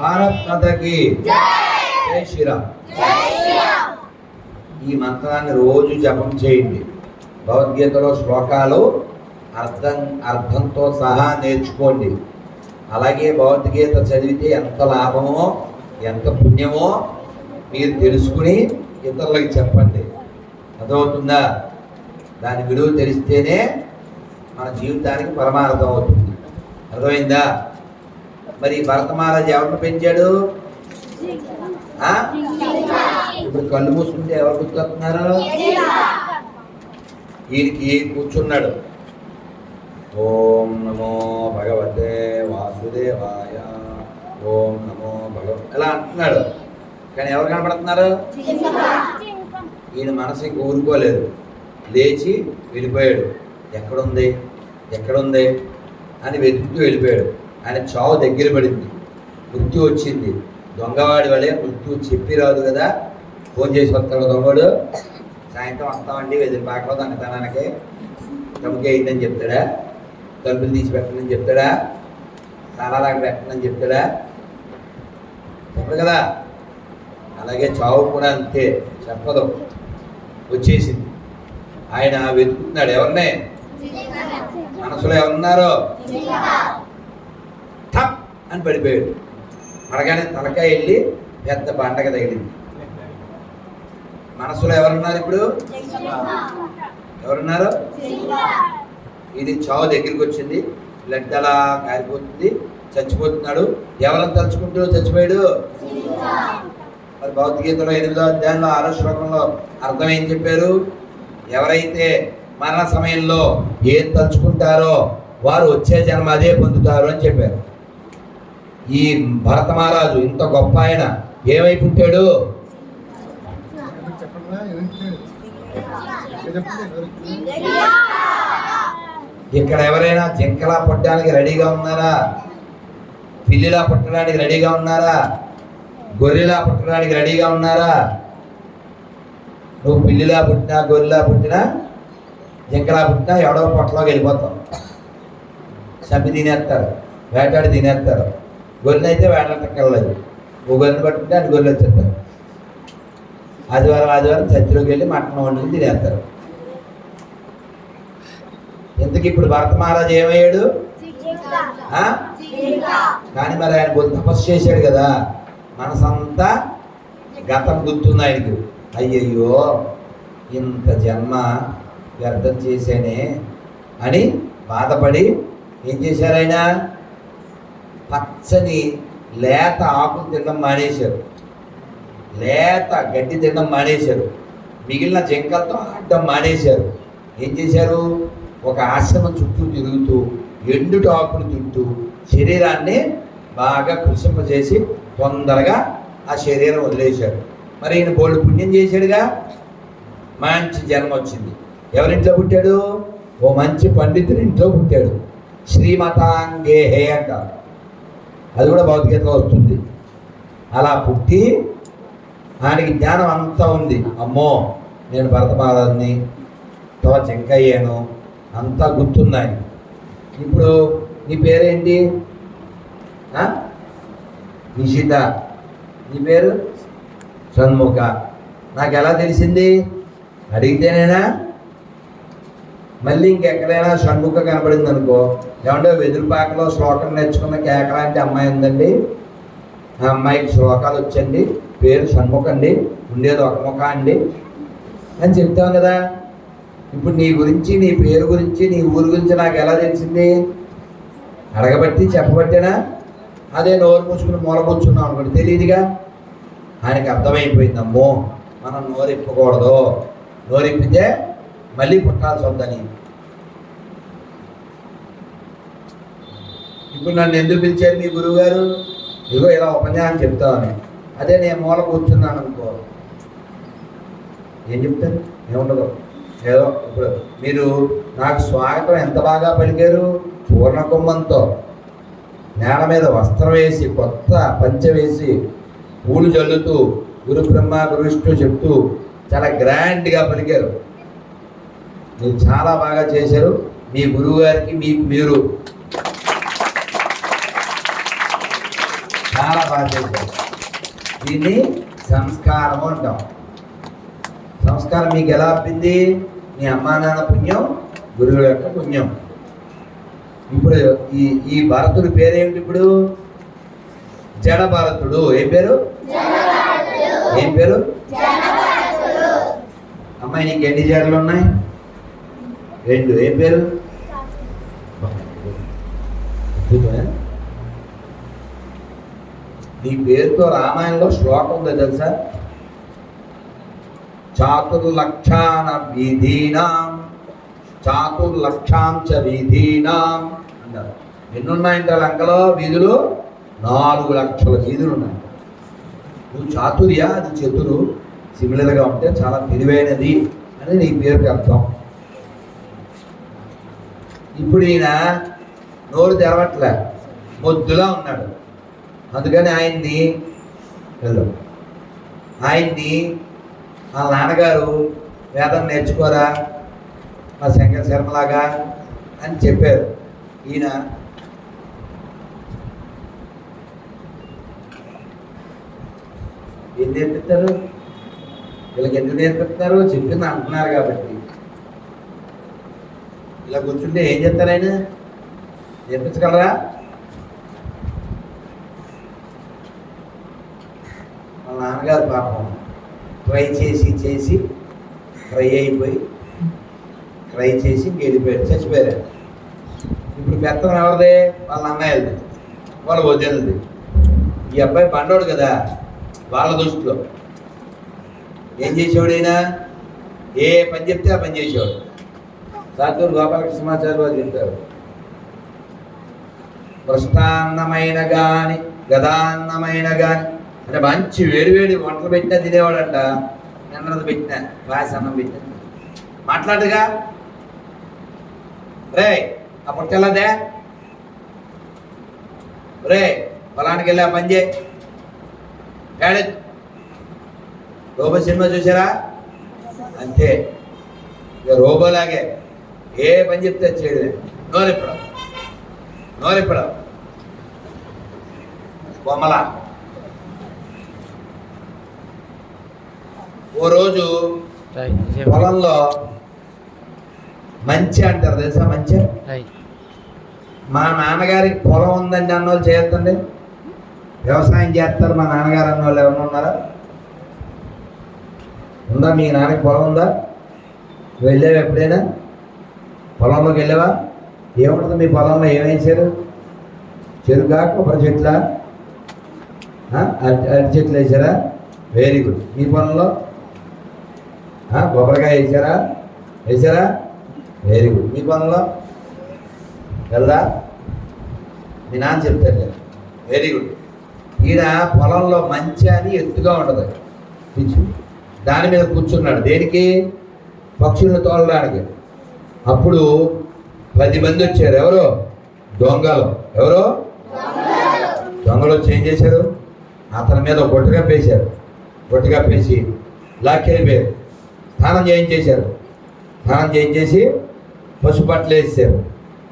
భారత్ మాతకి జై శ్రీరామ్. ఈ మంత్రాన్ని రోజు జపం చేయండి. భగవద్గీతలో శ్లోకాలు అర్థంతో సహా నేర్చుకోండి. అలాగే భగవద్గీత చదివితే ఎంత లాభమో ఎంత పుణ్యమో మీరు తెలుసుకుని ఇతరులకు చెప్పండి. అర్థమవుతుందా? దాని విలువ తెలిస్తేనే మన జీవితానికి పరమార్థం అవుతుంది. అర్థమైందా? మరి భరత మహారాజు ఎవరిని పెంచాడు? ఇప్పుడు కళ్ళు మూసుకుంటే ఎవరు గుర్తొస్తున్నారు? వీరికి కూర్చున్నాడు. ఓం నమో భగవతే వాసుదేవాయ, ఓం నమో ఎలా అంటున్నాడు. కానీ ఎవరు కనపడుతున్నారు? ఈయన మనసు ఇంక ఊరుకోలేదు. లేచి వెళ్ళిపోయాడు. ఎక్కడుంది ఎక్కడుంది అని వెతుకుతూ వెళ్ళిపోయాడు. ఆయన చావు దగ్గర పడింది. మృత్యు వచ్చింది. దొంగవాడి వల్లే మృత్యు చెప్పి రాదు కదా. ఫోన్ చేసి వస్తాడు దొంగడు. సాయంత్రం వస్తామండి వెదిరిపాకలో దొంగతనానికి తమకే అయిందని చెప్తాడా? తలుపులు తీసి పెట్టండి చెప్తాడా? తాళాలకు పెట్టండి చెప్తాడా? చెప్పడు కదా. అలాగే చావు కూడా అంతే, చెప్పదు. వచ్చేసింది. ఆయన వెతుకుతున్నాడు ఎవరినే? మనసులో ఎవరున్నారో టప్ అని పడిపోయాడు. పడగానే తలకాయ వెళ్ళి పెద్ద బండగా తగిలింది. మనసులో ఎవరున్నారు? ఇప్పుడు ఎవరున్నారు? ఇది చావు దగ్గరికి వచ్చింది. బ్లడ్ అలా కారిపోతుంది. చచ్చిపోతున్నాడు. ఎవరిని తలుచుకుంటూ చచ్చిపోయాడు? మరి భగవద్గీతలో 8వ అధ్యాయంలో 6వ శ్లోకంలో అర్థం ఏం చెప్పారు? ఎవరైతే మరణ సమయంలో ఏం తలుచుకుంటారో వారు వచ్చే జన్మ అదే పొందుతారు అని చెప్పారు. ఈ భరత మహారాజు ఇంత గొప్ప ఆయన ఏమై పుట్టాడు? ఇక్కడ ఎవరైనా జింకలా పుట్టడానికి రెడీగా ఉన్నారా? పిల్లిలా పుట్టడానికి రెడీగా ఉన్నారా? గొర్రెలా పుట్టడానికి రెడీగా ఉన్నారా? నువ్వు పిల్లిలా పుట్టినా, గొర్రెలా పుట్టినా, జింకలా పుట్టినా ఎవడో పొట్టలోకి వెళ్ళిపోతావు. చంపి తినేస్తారు, వేటాడి తినేస్తారు. గొర్రెలు అయితే వేటాడక్కర్లేదు. నువ్వు గొర్రెలు పట్టుకుంటే అది గొర్రెలు వచ్చేస్తారు. ఆదివారం చర్చిలోకి వెళ్ళి మటన్ వండుకుని తినేస్తారు. ఎందుకు ఇప్పుడు భరత మహారాజు ఏమయ్యాడు? కానీ మరి ఆయన కొంత తపస్సు చేశాడు కదా. మనసంతా గతం గుర్తుంది ఆయనకి. అయ్యయ్యో ఇంత జన్మ వ్యర్థం చేశానే అని బాధపడి ఏం చేశారు? ఆయన పచ్చని లేత ఆకులు తినడం మానేశారు. లేత గడ్డి తినడం మానేశారు. మిగిలిన జింకలతో ఆడడం మానేశారు. ఏం చేశారు? ఒక ఆశ్రమం చుట్టూ తిరుగుతూ ఎండుట ఆకులు తింటూ శరీరాన్ని బాగా కృషింపజేసి తొందరగా ఆ శరీరం వదిలేశాడు. మరి ఈయన బోల్డ్ పుణ్యం చేశాడుగా. మంచి జన్మ వచ్చింది. ఎవరింట్లో పుట్టాడు? ఓ మంచి పండితుడి ఇంట్లో పుట్టాడు. శ్రీమతాంగేహే అంటారు. అది కూడా భగవద్గీతలో వస్తుంది. అలా పుట్టి ఆయనకి జ్ఞానం అంతా ఉంది. అమ్మో నేను భరత మహారాజుని, తర్వాత చెంకయ్యాను, అంతా గుర్తుంది ఆయన. ఇప్పుడు నీ పేరేంటి? నిషిత. నీ పేరు? షణ్ముఖ. నాకు ఎలా తెలిసింది? అడిగితేనేనా? మళ్ళీ ఇంకెక్కడైనా షణ్ముఖ కనబడింది అనుకో, ఏమంటే వెదురుపాకలో శ్లోకం నేర్చుకున్న కేకలాంటి అమ్మాయి ఉందండి, ఆ అమ్మాయికి శ్లోకాలు వచ్చండి, పేరు షణ్ముఖ అండి, ఉండేది ఒక ముఖ అండి అని చెప్తాం కదా. ఇప్పుడు నీ గురించి, నీ పేరు గురించి, నీ ఊరు గురించి నాకు ఎలా తెలిసింది? అడగబట్టి చెప్పబట్టేనా? అదే నోరు మూసుకుని మూల కూర్చున్నాం అనుకోండి, తెలియదుగా. ఆయనకి అర్థమైపోయింది, అమ్మో మనం నోరిప్పకూడదు, నోరిప్పితే మళ్ళీ పుట్టాల్సి వద్దని. ఇప్పుడు నన్ను ఎందుకు పిలిచారు మీ గురువు గారు? ఇదిగో ఇలా ఉపన్యాసం చెప్తామని. అదే నేను మూల కూర్చున్నాను అనుకో, ఏం చెప్తారు? ఏముండదు. ఏదో ఇప్పుడు మీరు నాకు స్వాగతం ఎంత బాగా పలికారు, పూర్ణకుంభంతో నేల మీద వస్త్రం వేసి, కొత్త పంచ వేసి, పూలు జల్లుతూ, గురు బ్రహ్మ గురు విష్ణు చెప్తూ చాలా గ్రాండ్గా పలికారు. మీరు చాలా బాగా చేశారు. మీ గురువు గారికి మీకు మీరు చాలా బాగా చేశారు. దీన్ని సంస్కారము అంటాం. సంస్కారం మీకు ఎలా అప్పింది? మీ అమ్మా నాన్న పుణ్యం, గురువు యొక్క పుణ్యం. ఇప్పుడు ఈ భరతుడి పేరేమిటి? ఇప్పుడు జడ భరతుడు. ఏం పేరు? ఏం పేరు? అమ్మాయి నీకు ఎన్ని జడలు ఉన్నాయి? 2. ఏం పేరు? నీ పేరుతో రామాయణంలో శ్లోకం ఉందో తెలుసా? చాతుర్లక్షాన వీధీనాం చాతుర్లక్షాం చ వీధీనాం అన్నారు. ఎన్నున్నాయంట లంకలో వీధులు? 4 లక్షల వీధులు ఉన్నాయి. నువ్వు చాతుర్య, అది చతురు, సిమిలర్గా ఉంటే చాలా తెలివైనది అని నీ పేరుకి అర్థం. ఇప్పుడు ఈయన నోరు తెరవట్లే, మొద్దులా ఉన్నాడు. అందుకని ఆయన్ని వాళ్ళ నాన్నగారు వేదం నేర్చుకోరా మా శంకర శర్మలాగా అని చెప్పారు. ఈయన ఏం నేర్పిస్తారు? వీళ్ళకి ఎందుకు నేర్పిస్తారు? చెప్పింది అంటున్నారు కాబట్టి. ఇలా కూర్చుంటే ఏం చెప్తారు? ఆయన నేర్పించగలరా? వాళ్ళ నాన్నగారు పాపం ట్రై చేసి ఫ్రై అయిపోయి వెళ్ళిపోయాడు, చచ్చిపోయారు. ఇప్పుడు పెత్తనం ఎవరిదే? వాళ్ళ అన్నయ్యది, వాళ్ళ వదినది. ఈ అబ్బాయి బండోడు కదా, వాళ్ళ దృష్టిలో ఏం చేసేవాడు? అయినా ఏ పని చెప్తే ఆ పని చేసేవాడు. సాతూరు గోపాలకృష్ణమాచార్య వారు చెప్తారు, భ్రష్టాన్నమైన గాని గదాన్నమైన గాని అంటే మంచి వేడివేడి వంటలు పెట్టినా తినేవాడంట. నిన్నది పెట్టినా, రాసి అన్నం పెట్టినా మాట్లాడుగా, రే ఆ పుట్టెల్లదే, రే పొలానికి వెళ్ళి ఆ పని చేయి. రోబో సినిమా చూసారా? అంతే, ఇక రోబోలాగే ఏ పని చెప్తే చేయడమే. నోరెప్పడం బొమ్మలా. ఓ రోజు పొలంలో మంచి అంటారు తెలుసా? మంచి మా నాన్నగారికి పొలం ఉందండి అన్న వాళ్ళు చేయొద్దండి. వ్యవసాయం చేస్తారు మా నాన్నగారు అన్న వాళ్ళు ఎవరు ఉన్నారా? ఉందా? మీ నాన్నకి పొలం ఉందా? వెళ్ళావా ఎప్పుడైనా? పొలంలోకి వెళ్ళావా? ఏముంటుంది మీ పొలంలో? ఏమేసారు? చెరుకా, కొబ్బరి చెట్ల, అరటి చెట్లు వేసారా? Very good. మీ పొలంలో కొబ్బరికాయ వేసారా? Very good. మీ పొలంలో వెళ్దా? మీ నాన్న చెప్తారు. Very good. ఈయన పొలంలో మంచి అని ఎత్తుగా ఉంటుంది పిచ్చి, దాని మీద కూర్చున్నాడు. దేనికి? పక్షులను తోలడానికి. అప్పుడు 10 మంది వచ్చారు. ఎవరు? దొంగలు. ఎవరు? దొంగలు వచ్చి ఏం చేశారు? అతని మీద గొట్టు కప్పేసి లాక్కెళ్ళిపోయారు. స్నానం చేయించేసి పసుపు బట్టలు వేసారు.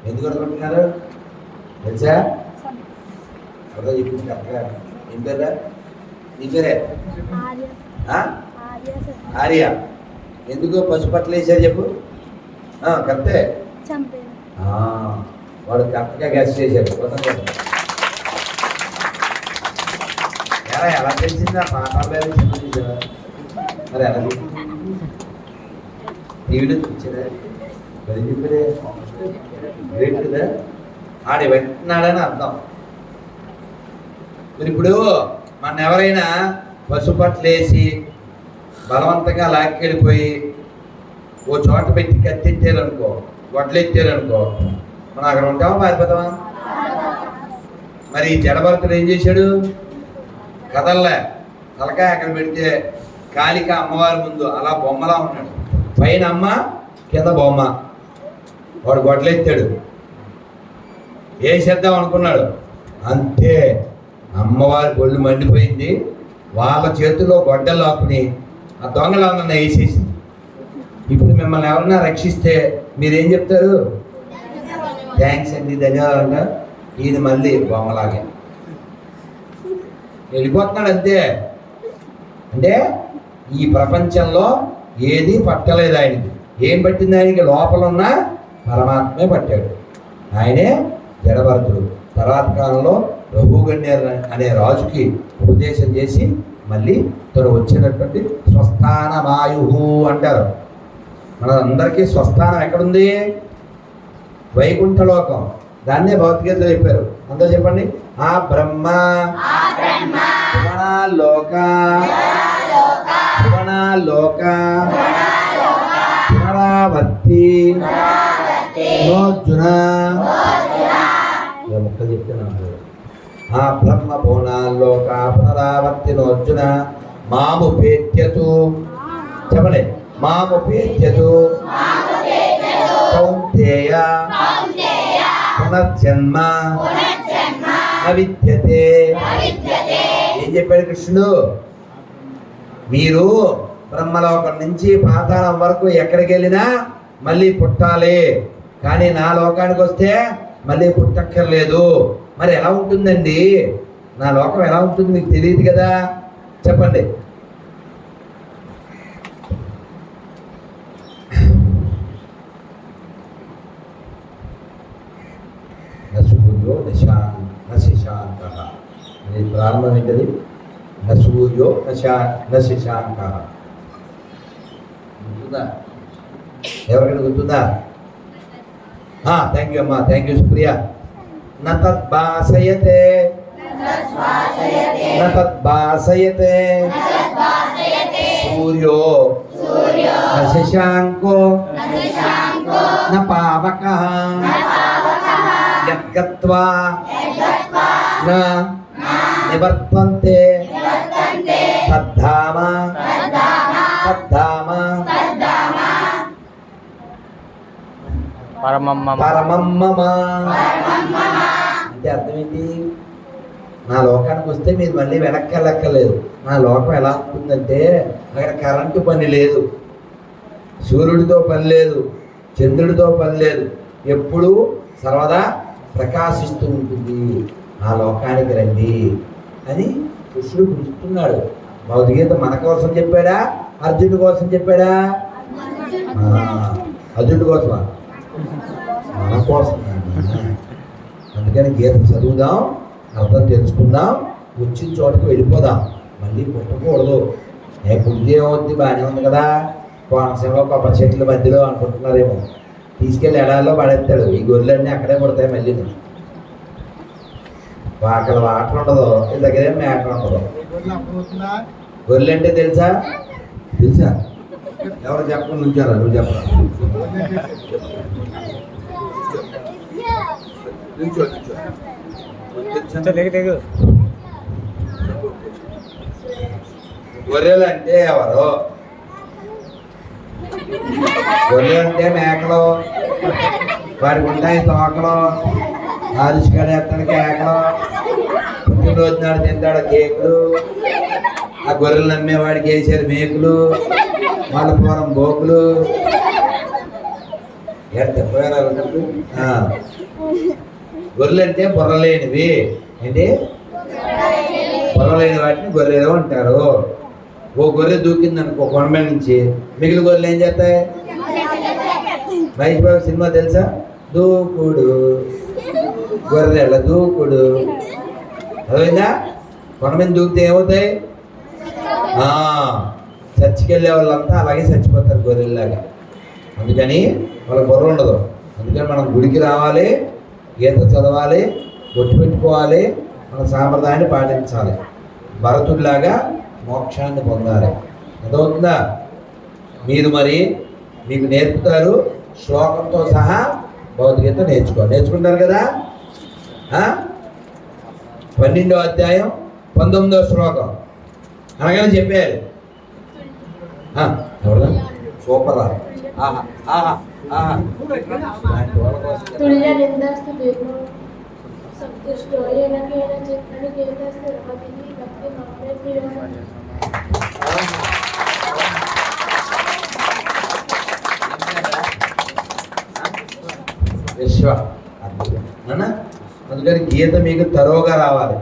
ఎందుకు అనుకుంటున్నారు తెలుసా? అర్థం చెప్పింది అక్కడ. ఏం పేరా? నీ పేరే? ఆర్య. ఎందుకు పసుపు బట్టలు వేసారు చెప్పు? కరెక్టే. చంపే వాడు కరెక్ట్గా గెస్ట్ చేశాడు. ఎలా తెలిసిందా పాఠాలు మరి ఎలా టీవీలో చూసారా మరి చెప్పారే గ్రేట్ కదా. ఆడి వెంటనాడని అర్థం. మరి ఇప్పుడు మన ఎవరైనా పసుపట్లేసి బలవంతంగా లాక్కెళ్ళిపోయి ఓ చోట పెట్టి కత్తెత్తారనుకో, వడ్లెత్తారనుకో, మనం అక్కడ ఉంటామా పారిపోతామా? మరి ఈ జడభరతుడు ఏం చేశాడు? కదల్లా, తలకాయ అక్కడ పెడితే కాళిక అమ్మవారి ముందు అలా బొమ్మలా ఉన్నాడు. పైన అమ్మ, కింద బొమ్మ. వాడు గొడ్లెత్తాడు, వేసేద్దాం అనుకున్నాడు. అంతే, అమ్మవారి గొడ్లు మండిపోయింది. వాళ్ళ చేతిలో గొడ్డలు ఆకుని ఆ దొంగలన్న వేసేసింది. ఇప్పుడు మిమ్మల్ని ఎవరన్నా రక్షిస్తే మీరేం చెప్తారు? థ్యాంక్స్ అండి, ధన్యవాదాలు. ఈయన మళ్ళీ బొమ్మలాగే వెళ్ళిపోతున్నాడు. అంతే. అంటే ఈ ప్రపంచంలో ఏది పట్టలేదు ఆయనకి. ఏం పట్టింది ఆయనకి? లోపల ఉన్న పరమాత్మే పట్టాడు. ఆయనే జడభరతుడు. తర్వాత కాలంలో రఘుగణ్యర్ అనే రాజుకి ఉపదేశం చేసి మళ్ళీ తను వచ్చినటువంటి స్వస్థానమాయు అంటారు. మన అందరికీ స్వస్థానం ఎక్కడుంది? వైకుంఠలోకం. దాన్నే భగవద్గీతలో చెప్పారు. అందరూ చెప్పండి. ఆ బ్రహ్మ పురాణలోక పురాణలోక పునరావర్తి నోర్జున. ముక్కలు చెప్తున్నాను. ఆ బ్రహ్మ పురాణలోక పునరావర్తి నోర్జున మాముపేత్యతు. చెప్పండి. మాముపేత్యతు కౌంతేయ పునర్జన్మ న విద్యతే. ఏం చెప్పాడు కృష్ణుడు? మీరు బ్రహ్మలోకం నుంచి పాతాళం వరకు ఎక్కడికి వెళ్ళినా మళ్ళీ పుట్టాలి, కానీ నా లోకానికి వస్తే మళ్ళీ పుట్టక్కర్లేదు. మరి ఎలా ఉంటుందండి? నా లోకం ఎలా ఉంటుంది మీకు తెలియదు కదా, చెప్పండి. సూర్యో నశాంత అనేది ప్రారంభం ఏంటది? న సూర్యో నశాంత. గుర్తుందా? ఎవరికైనా గుర్తుందా? థ్యాంక్ యూ అమ్మా, థ్యాంక్ యూ సుప్రియా. నతద్భాసయతే నతద్భాసయతే సూర్యో నశశాంకో న పావకః యద్గత్వా న నివర్తంతే తద్ధామ తద్ధామ పరమమ్మ. అంటే అర్థం ఏంటి? నా లోకానికి వస్తే మీరు మళ్ళీ వెనక్కి వెళ్ళక్కర్లేదు. నా లోకం ఎలా ఉంటుందంటే అక్కడ కరెంటు పని లేదు, సూర్యుడితో పని లేదు, చంద్రుడితో పని లేదు, ఎప్పుడూ సర్వదా ప్రకాశిస్తూ ఉంటుంది. ఆ లోకానికి రండి అని కృష్ణుడు పిలుస్తున్నాడు. భగవద్గీత మన కోసం చెప్పాడా, అర్జునుడి కోసం చెప్పాడా? అర్జునుడి కోసమా? మన కోసం. అందుకని గీత చదువుదాం, అర్థం తెలుసుకుందాం, వచ్చిన చోటకి వెళ్ళిపోదాం, మళ్ళీ పుట్టకూడదు. పుడితే ఏమవుద్ది? బాగానే ఉంది కదా, కోనసీమలో కొబ్బరి చెట్ల మధ్యలో అనుకుంటున్నారేమో. తీసుకెళ్ళి ఎడాల్లో పడేస్తాడు. ఈ గొర్రెలన్నీ అక్కడే పడతాయి. మళ్ళీ అక్కడ వాటర్ ఉండదు, వీళ్ళ దగ్గరే మేటర్ ఉండదు. గొర్రెలు అంటే తెలుసా? తెలుసా? ఎవరు చెప్పకుండా ఉంచారా? నువ్వు చెప్పరా? గొర్రెలు అంటే ఎవరు? గొర్రెలు అంటే మేకలు. వాడికి ఉంటాయి తోకలు, ఆరుషికాడు ఎత్తాడు కేకలు, పుట్టినరోజు నాడు తింటాడు కేకులు. ఆ గొర్రెలు నమ్మేవాడికి వేసారు మేకులు, వాళ్ళ పూర్వం గోకులు. చెప్పారు. గొర్రెలు అంటే బుర్రలేనివి. ఏంటి? బుర్రలేని వాటిని గొర్రెలు అంటారు. ఓ గొర్రె దూకింది అనుకో కొండ మీద నుంచి, మిగిలిన గొర్రెలు ఏం చేస్తాయి? మహేష్ బాబు సినిమా తెలుసా? దూకుడు గొర్రెల దూకుడు. అర్థమైందా? కొండ మీద దూకితే ఏమవుతాయి? చర్చికి వెళ్ళే వాళ్ళంతా అలాగే చచ్చిపోతారు గొర్రెల్లాగా. అందుకని వాళ్ళ బుర్ర ఉండదు. అందుకని మనం గుడికి రావాలి, గీత చదవాలి, బొట్టు పెట్టుకోవాలి, మన సాంప్రదాయాన్ని పాటించాలి. భరతుడిలాగా మోక్షాన్ని పొందాలి. అర్థమవుతుందా? మీరు మరి మీకు నేర్పుతారు, శ్లోకంతో సహా భగవద్గీత నేర్చుకుంటారు కదా. 12వ అధ్యాయం 19వ శ్లోకం అనగానే చెప్పారు. ఎవరు? సూపర్ రా. तुल्य निंदास्तु देखो सब स्टोरी ना के ना चित्र के दस्ते रवती भक्ति मामले प्रिय విశ్వ అన్న. అందుకని గీత మీకు తరోగా రావాలి.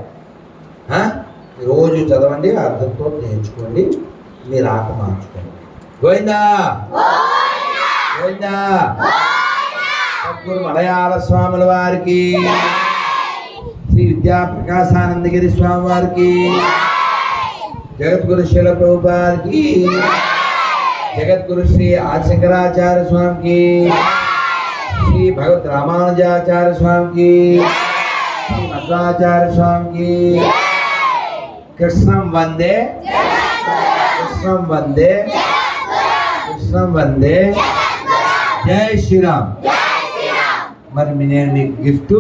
రోజు చదవండి, అర్థంతో నేర్చుకోండి, మీ రాక మార్చుకోండి. గోవిందా గోవిందా. సద్గురు మలయాళ స్వాముల వారికి, శ్రీ విద్యా ప్రకాశానందగిరి స్వామి వారికి, జగద్గురు శిల ప్రభుపాదికి, జగద్గురు శ్రీ ఆదిశంకరాచార్య స్వామికి, శ్రీ భగవద్ రామానుజాచార్య స్వామికి, శ్రీ మధ్వాచార్య స్వామికి. కృష్ణం వందే, కృష్ణం వందే, కృష్ణం వందే. జై శ్రీరామ్. మరి నేను మీకు గిఫ్ట్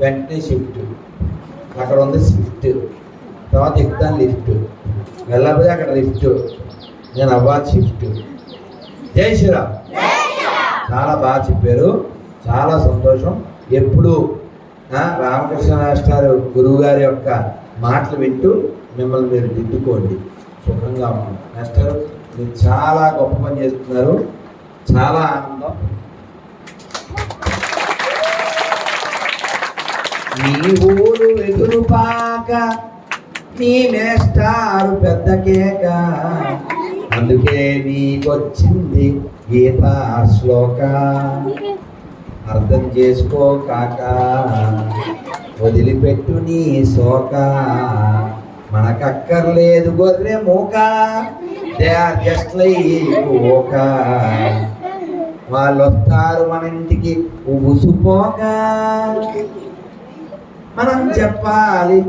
వెంటనే షిఫ్ట్. అక్కడ ఉంది స్విఫ్ట్, తర్వాత ఎక్కుతాను లిఫ్ట్, వెళ్ళకపోతే అక్కడ లిఫ్ట్, నేను అవ్వాలి షిఫ్ట్. జై శ్రీరామ్. చాలా బాగా చెప్పారు, చాలా సంతోషం. ఎప్పుడు రామకృష్ణ మాస్టర్ గురువు గారి యొక్క మాటలు వింటూ మిమ్మల్ని మీరు దిద్దుకోండి, సుఖంగా ఉంటుంది. మాస్టర్ మీరు చాలా గొప్ప పని చేస్తున్నారు, చాలా ఆనందం. నీ ఊరు ఎదురుపాక, నీ మేస్టారు పెద్ద కేక, అందుకే నీకొచ్చింది గీతా శ్లోక. అర్థం చేసుకో కాక, వదిలిపెట్టు నీ శోక, మనకక్కర్లేదు గొర్రె మూక, దే ఆర్ జస్ట్ లైక్ ఓక. వాళ్ళు వస్తారు మన ఇంటికి ఉబుసుపోక, మనం చెప్పాలి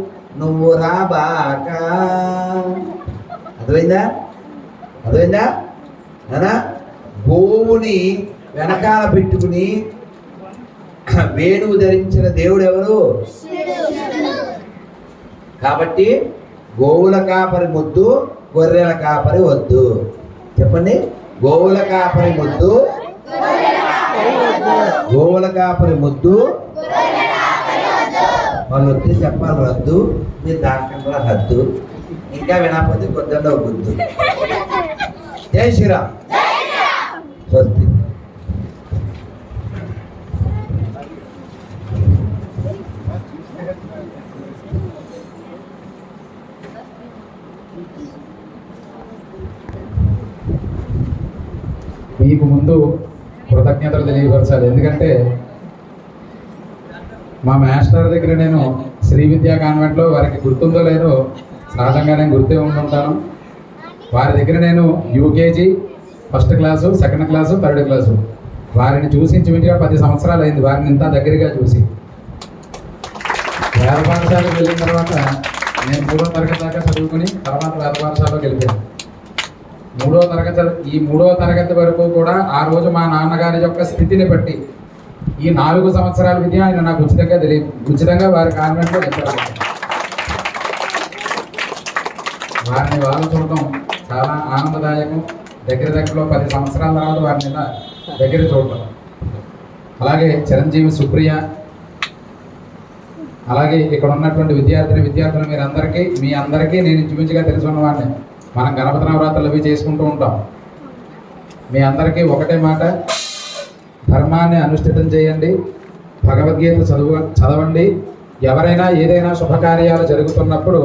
నువ్వు రాబాక. అర్థమైందా? అర్థమైందా? గోవుని వెనకాల పెట్టుకుని వేణువు ధరించిన దేవుడు ఎవరు? కాబట్టి గోవుల కాపరి ముద్దు, గొర్రెల కాపరి వద్దు. చెప్పండి. గోవుల కాపరి ముద్దు, గోవుల కాపరి ముద్దు. వాళ్ళు వస్తే చెప్పాలి రద్దు, మీరు దానికన్నా హద్దు. ఇంకా వినకపోతే కొద్దిగా గుద్దు. జై శ్రీరామ్. స్వస్తి. మీకు ముందు కృతజ్ఞతలు తెలియపరచాలి. ఎందుకంటే మా మాస్టర్ దగ్గర నేను శ్రీ విద్యా కాన్వెంట్లో, వారికి గుర్తుందో లేదో సహజంగా నేను గుర్తే ఉంటుంటాను, వారి దగ్గర నేను UKG first class, second class, third class వారిని చూసి ఇంచుమించుగా 10 సంవత్సరాలు అయింది. వారిని ఇంత దగ్గరగా చూసి వేద పాఠశాలకు వెళ్ళిన తర్వాత నేను 3వ తరగతి దాకా చదువుకుని తర్వాత వేద పాఠశాలకు వెళ్ళిపోయాను. 3వ తరగతి ఈ 3వ తరగతి వరకు కూడా ఆ రోజు మా నాన్నగారి యొక్క స్థితిని బట్టి ఈ 4 సంవత్సరాల విద్య ఆయన నాకు ఉచితంగా వారి కాన్వెంట్లో చెప్పారు. వారిని వాళ్ళు చూడటం చాలా ఆనందదాయకం. దగ్గరలో 10 సంవత్సరాల తర్వాత వారిని ఇలా దగ్గర చూడటం. అలాగే చిరంజీవి సుప్రియ, అలాగే ఇక్కడ ఉన్నటువంటి విద్యార్థులు మీ అందరికీ నేను ఇంచుమించుగా తెలుసున్నవాడిని. మనం గణపతి నవరాత్రులు అవి చేసుకుంటూ ఉంటాం. మీ అందరికీ ఒకటే మాట, ధర్మాన్ని అనుష్ఠితం చేయండి, భగవద్గీత చదవండి. ఎవరైనా ఏదైనా శుభకార్యాలు జరుగుతున్నప్పుడు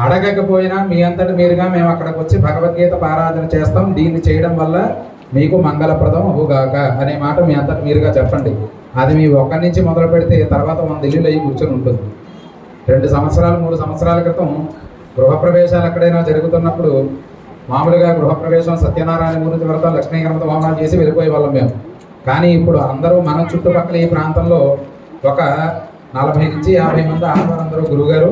అడగకపోయినా మీ అంతటి మీరుగా మేము అక్కడికి వచ్చి భగవద్గీత పారాధన చేస్తాం. దీన్ని చేయడం వల్ల మీకు మంగళప్రదం అవుగాక అనే మాట మీ అంతటి మీరుగా చెప్పండి. అది మీ ఒక్కరి నుంచి మొదలు పెడితే తర్వాత 100 ఇల్లులు అయ్యి కూర్చొని ఉంటుంది. 2 సంవత్సరాలు 3 సంవత్సరాల క్రితం గృహప్రవేశాలు ఎక్కడైనా జరుగుతున్నప్పుడు మామూలుగా గృహప్రవేశం సత్యనారాయణ మూర్తి వ్రతం లక్ష్మీ గణపతి హోమాలు చేసి వెళ్ళిపోయే వాళ్ళం మేము. కానీ ఇప్పుడు అందరూ మన చుట్టుపక్కల ఈ ప్రాంతంలో ఒక 40 నుంచి 50 మంది ఆడవారందరూ గురుగారు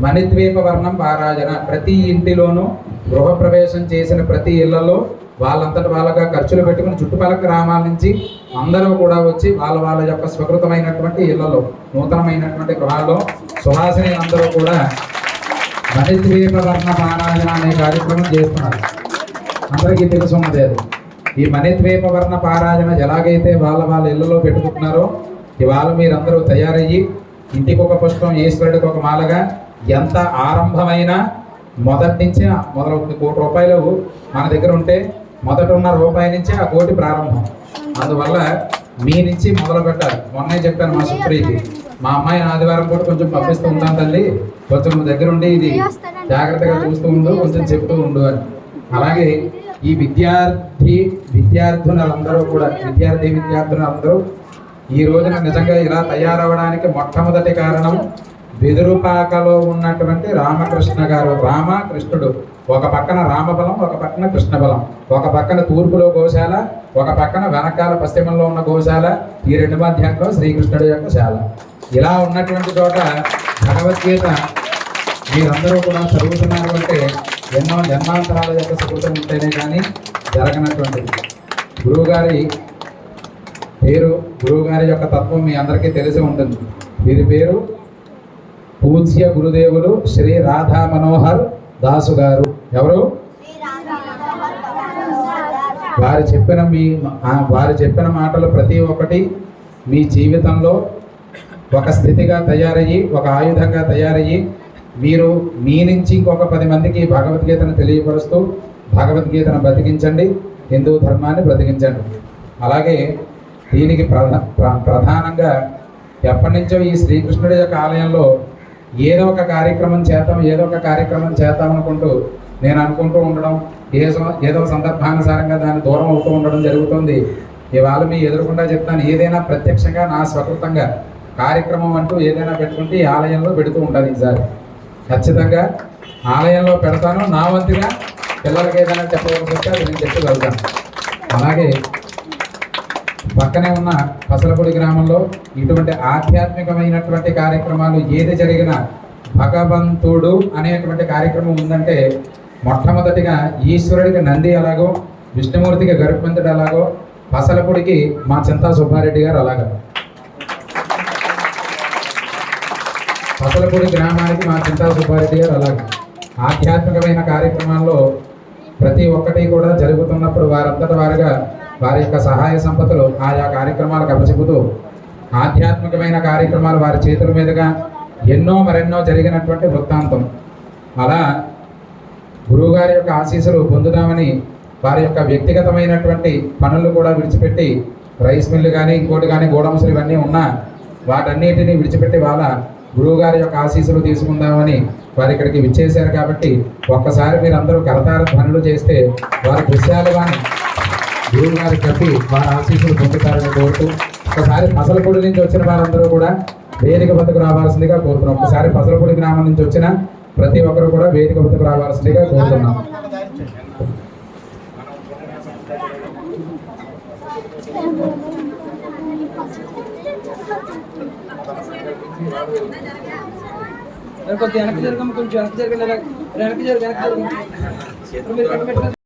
మణిద్వీప వర్ణం పారాయణ ప్రతి ఇంటిలోనూ గృహప్రవేశం చేసిన ప్రతి ఇళ్లలో వాళ్ళంతటి వాళ్ళగా ఖర్చులు పెట్టుకుని చుట్టుపక్కల గ్రామాల నుంచి అందరూ కూడా వచ్చి వాళ్ళ యొక్క స్వకృతమైనటువంటి ఇళ్లలో నూతనమైనటువంటి గృహాల్లో సుహాసిని అందరూ కూడా మణిద్వీప వర్ణ పారాయణ అనే కార్యక్రమం చేస్తున్నారు. అందరికీ తెలుసున్నది అది. ఈ మణిద్వీప వర్ణ పారాయణ ఎలాగైతే వాళ్ళ ఇళ్లలో పెట్టుకుంటున్నారో ఇవాళ మీరందరూ తయారయ్యి ఇంటికి ఒక పుష్పం ఈశ్వరుడికి ఒక మాలగా ఎంత ఆరంభమైనా మొదటి నుంచే మొదలవుతుంది. 1 కోటి రూపాయలు మన దగ్గర ఉంటే మొదట ఉన్న రూపాయి నుంచే ఆ కోటి ప్రారంభం. అందువల్ల మీ నుంచి మొదలు పెట్టాలి. మొన్నే చెప్పాను మా సుప్రీకి, మా అమ్మాయిని ఆదివారం కూడా కొంచెం పంపిస్తూ ఉంటాను తల్లి, కొంచెం దగ్గర ఉండి ఇది జాగ్రత్తగా చూస్తూ ఉండు, కొంచెం చెప్తూ ఉండు అని. అలాగే ఈ విద్యార్థులందరూ కూడా విద్యార్థులందరూ ఈ రోజున నిజంగా ఇలా తయారవడానికి మొట్టమొదటి కారణం వెదురుపాకలో ఉన్నటువంటి రామకృష్ణ గారు. రామకృష్ణుడు ఒక పక్కన రామబలం, ఒక పక్కన కృష్ణబలం, ఒక పక్కన తూర్పులో గోశాల, ఒక పక్కన వెనకాల పశ్చిమంలో ఉన్న గోశాల, ఈ 2 మధ్యంలో శ్రీకృష్ణుడి యొక్క శాల. ఇలా ఉన్నటువంటి చోట భగవద్గీత మీరందరూ కూడా చదువుతున్నారు అంటే ఎన్నో జన్మాంతరాల యొక్క సుకృతం ఉంటేనే కానీ జరగనటువంటిది. గురువుగారి పేరు, గురువుగారి యొక్క తత్వం మీ అందరికీ తెలిసి ఉంటుంది. వీరి పేరు పూజ్య గురుదేవులు శ్రీ రాధా మనోహర్ దాసు గారు. ఎవరు? వారు చెప్పిన మాటలు ప్రతి ఒక్కటి మీ జీవితంలో ఒక స్థితిగా తయారయ్యి, ఒక ఆయుధంగా తయారయ్యి, మీరు మీ నుంచి ఇంకొక 10 మందికి భగవద్గీతను తెలియపరుస్తూ భగవద్గీతను బ్రతికించండి, హిందూ ధర్మాన్ని బ్రతికించండి. అలాగే దీనికి ప్రధానంగా ఎప్పటి నుంచో ఈ శ్రీకృష్ణుడి యొక్క ఆలయంలో ఏదో ఒక కార్యక్రమం చేద్దాం అనుకుంటూ నేను అనుకుంటూ ఉండడం, ఏదో సందర్భానుసారంగా దాన్ని దూరం అవుతూ ఉండడం జరుగుతుంది. ఇవాళ మీ ఎదురుకుండా చెప్తాను, ఏదైనా ప్రత్యక్షంగా నా స్వకృతంగా కార్యక్రమం అంటూ ఏదైనా పెట్టుకుంటే ఈ ఆలయంలో పెడుతూ ఉంటాను. ఈసారి ఖచ్చితంగా ఆలయంలో పెడతాను. నా వంతుగా పిల్లలకి ఏదైనా చెప్పవలసి వస్తే అది నేను చెప్పి వెళ్తాను. అలాగే పక్కనే ఉన్న పసలపూడి గ్రామంలో ఇటువంటి ఆధ్యాత్మికమైనటువంటి కార్యక్రమాలు ఏది జరిగినా భగవంతుడు అనేటువంటి కార్యక్రమం ఉందంటే మొట్టమొదటిగా ఈశ్వరుడికి నంది అలాగో, విష్ణుమూర్తికి గరుత్మంతుడు అలాగో, పసలపూడికి మా చింతా సుబ్బారెడ్డి గారు అలాగా, పసలపూడి గ్రామానికి మా చింతా సుబ్బారెడ్డి గారు అలాగా. ఆధ్యాత్మికమైన కార్యక్రమాల్లో ప్రతి ఒక్కటి కూడా జరుగుతున్నప్పుడు వారంతట వారుగా వారి యొక్క సహాయ సంపదలు ఆయా కార్యక్రమాలకు అప్పచెపుతూ ఆధ్యాత్మికమైన కార్యక్రమాలు వారి చేతుల మీదుగా మరెన్నో జరిగినటువంటి వృత్తాంతం. అలా గురువుగారి యొక్క ఆశీస్సులు పొందుదామని వారి యొక్క వ్యక్తిగతమైనటువంటి పనులు కూడా విడిచిపెట్టి, రైస్ మిల్లు కానీ ఇంకోటి కానీ గోడౌన్స్లు ఇవన్నీ ఉన్నా వాటన్నిటిని విడిచిపెట్టి వాళ్ళ గురువుగారి యొక్క ఆశీస్సులు తీసుకుందామని వారు ఇక్కడికి విచ్చేశారు. కాబట్టి ఒక్కసారి మీరు అందరూ కరతార ధ్వనులు చేస్తే వారి దృశ్యాలు కానీ గురువు గారికి చెప్పి వారి ఆశీస్సులు పొందుతారని కోరుతూ ఒకసారి పసలపూడి నుంచి వచ్చిన వారందరూ కూడా వేదిక వద్దకు రావాల్సిందిగా కోరుతున్నాం. ఒకసారి పసలపూడి గ్రామం నుంచి వచ్చిన ప్రతి ఒక్కరు కూడా వేదిక వద్దకు రావాల్సిందిగా కోరుతున్నాం. కొంచెం వెనక్కి జరగమ్మ, కొంచెం వెనక్కి జరగండి. వెనక్కి జరగండి.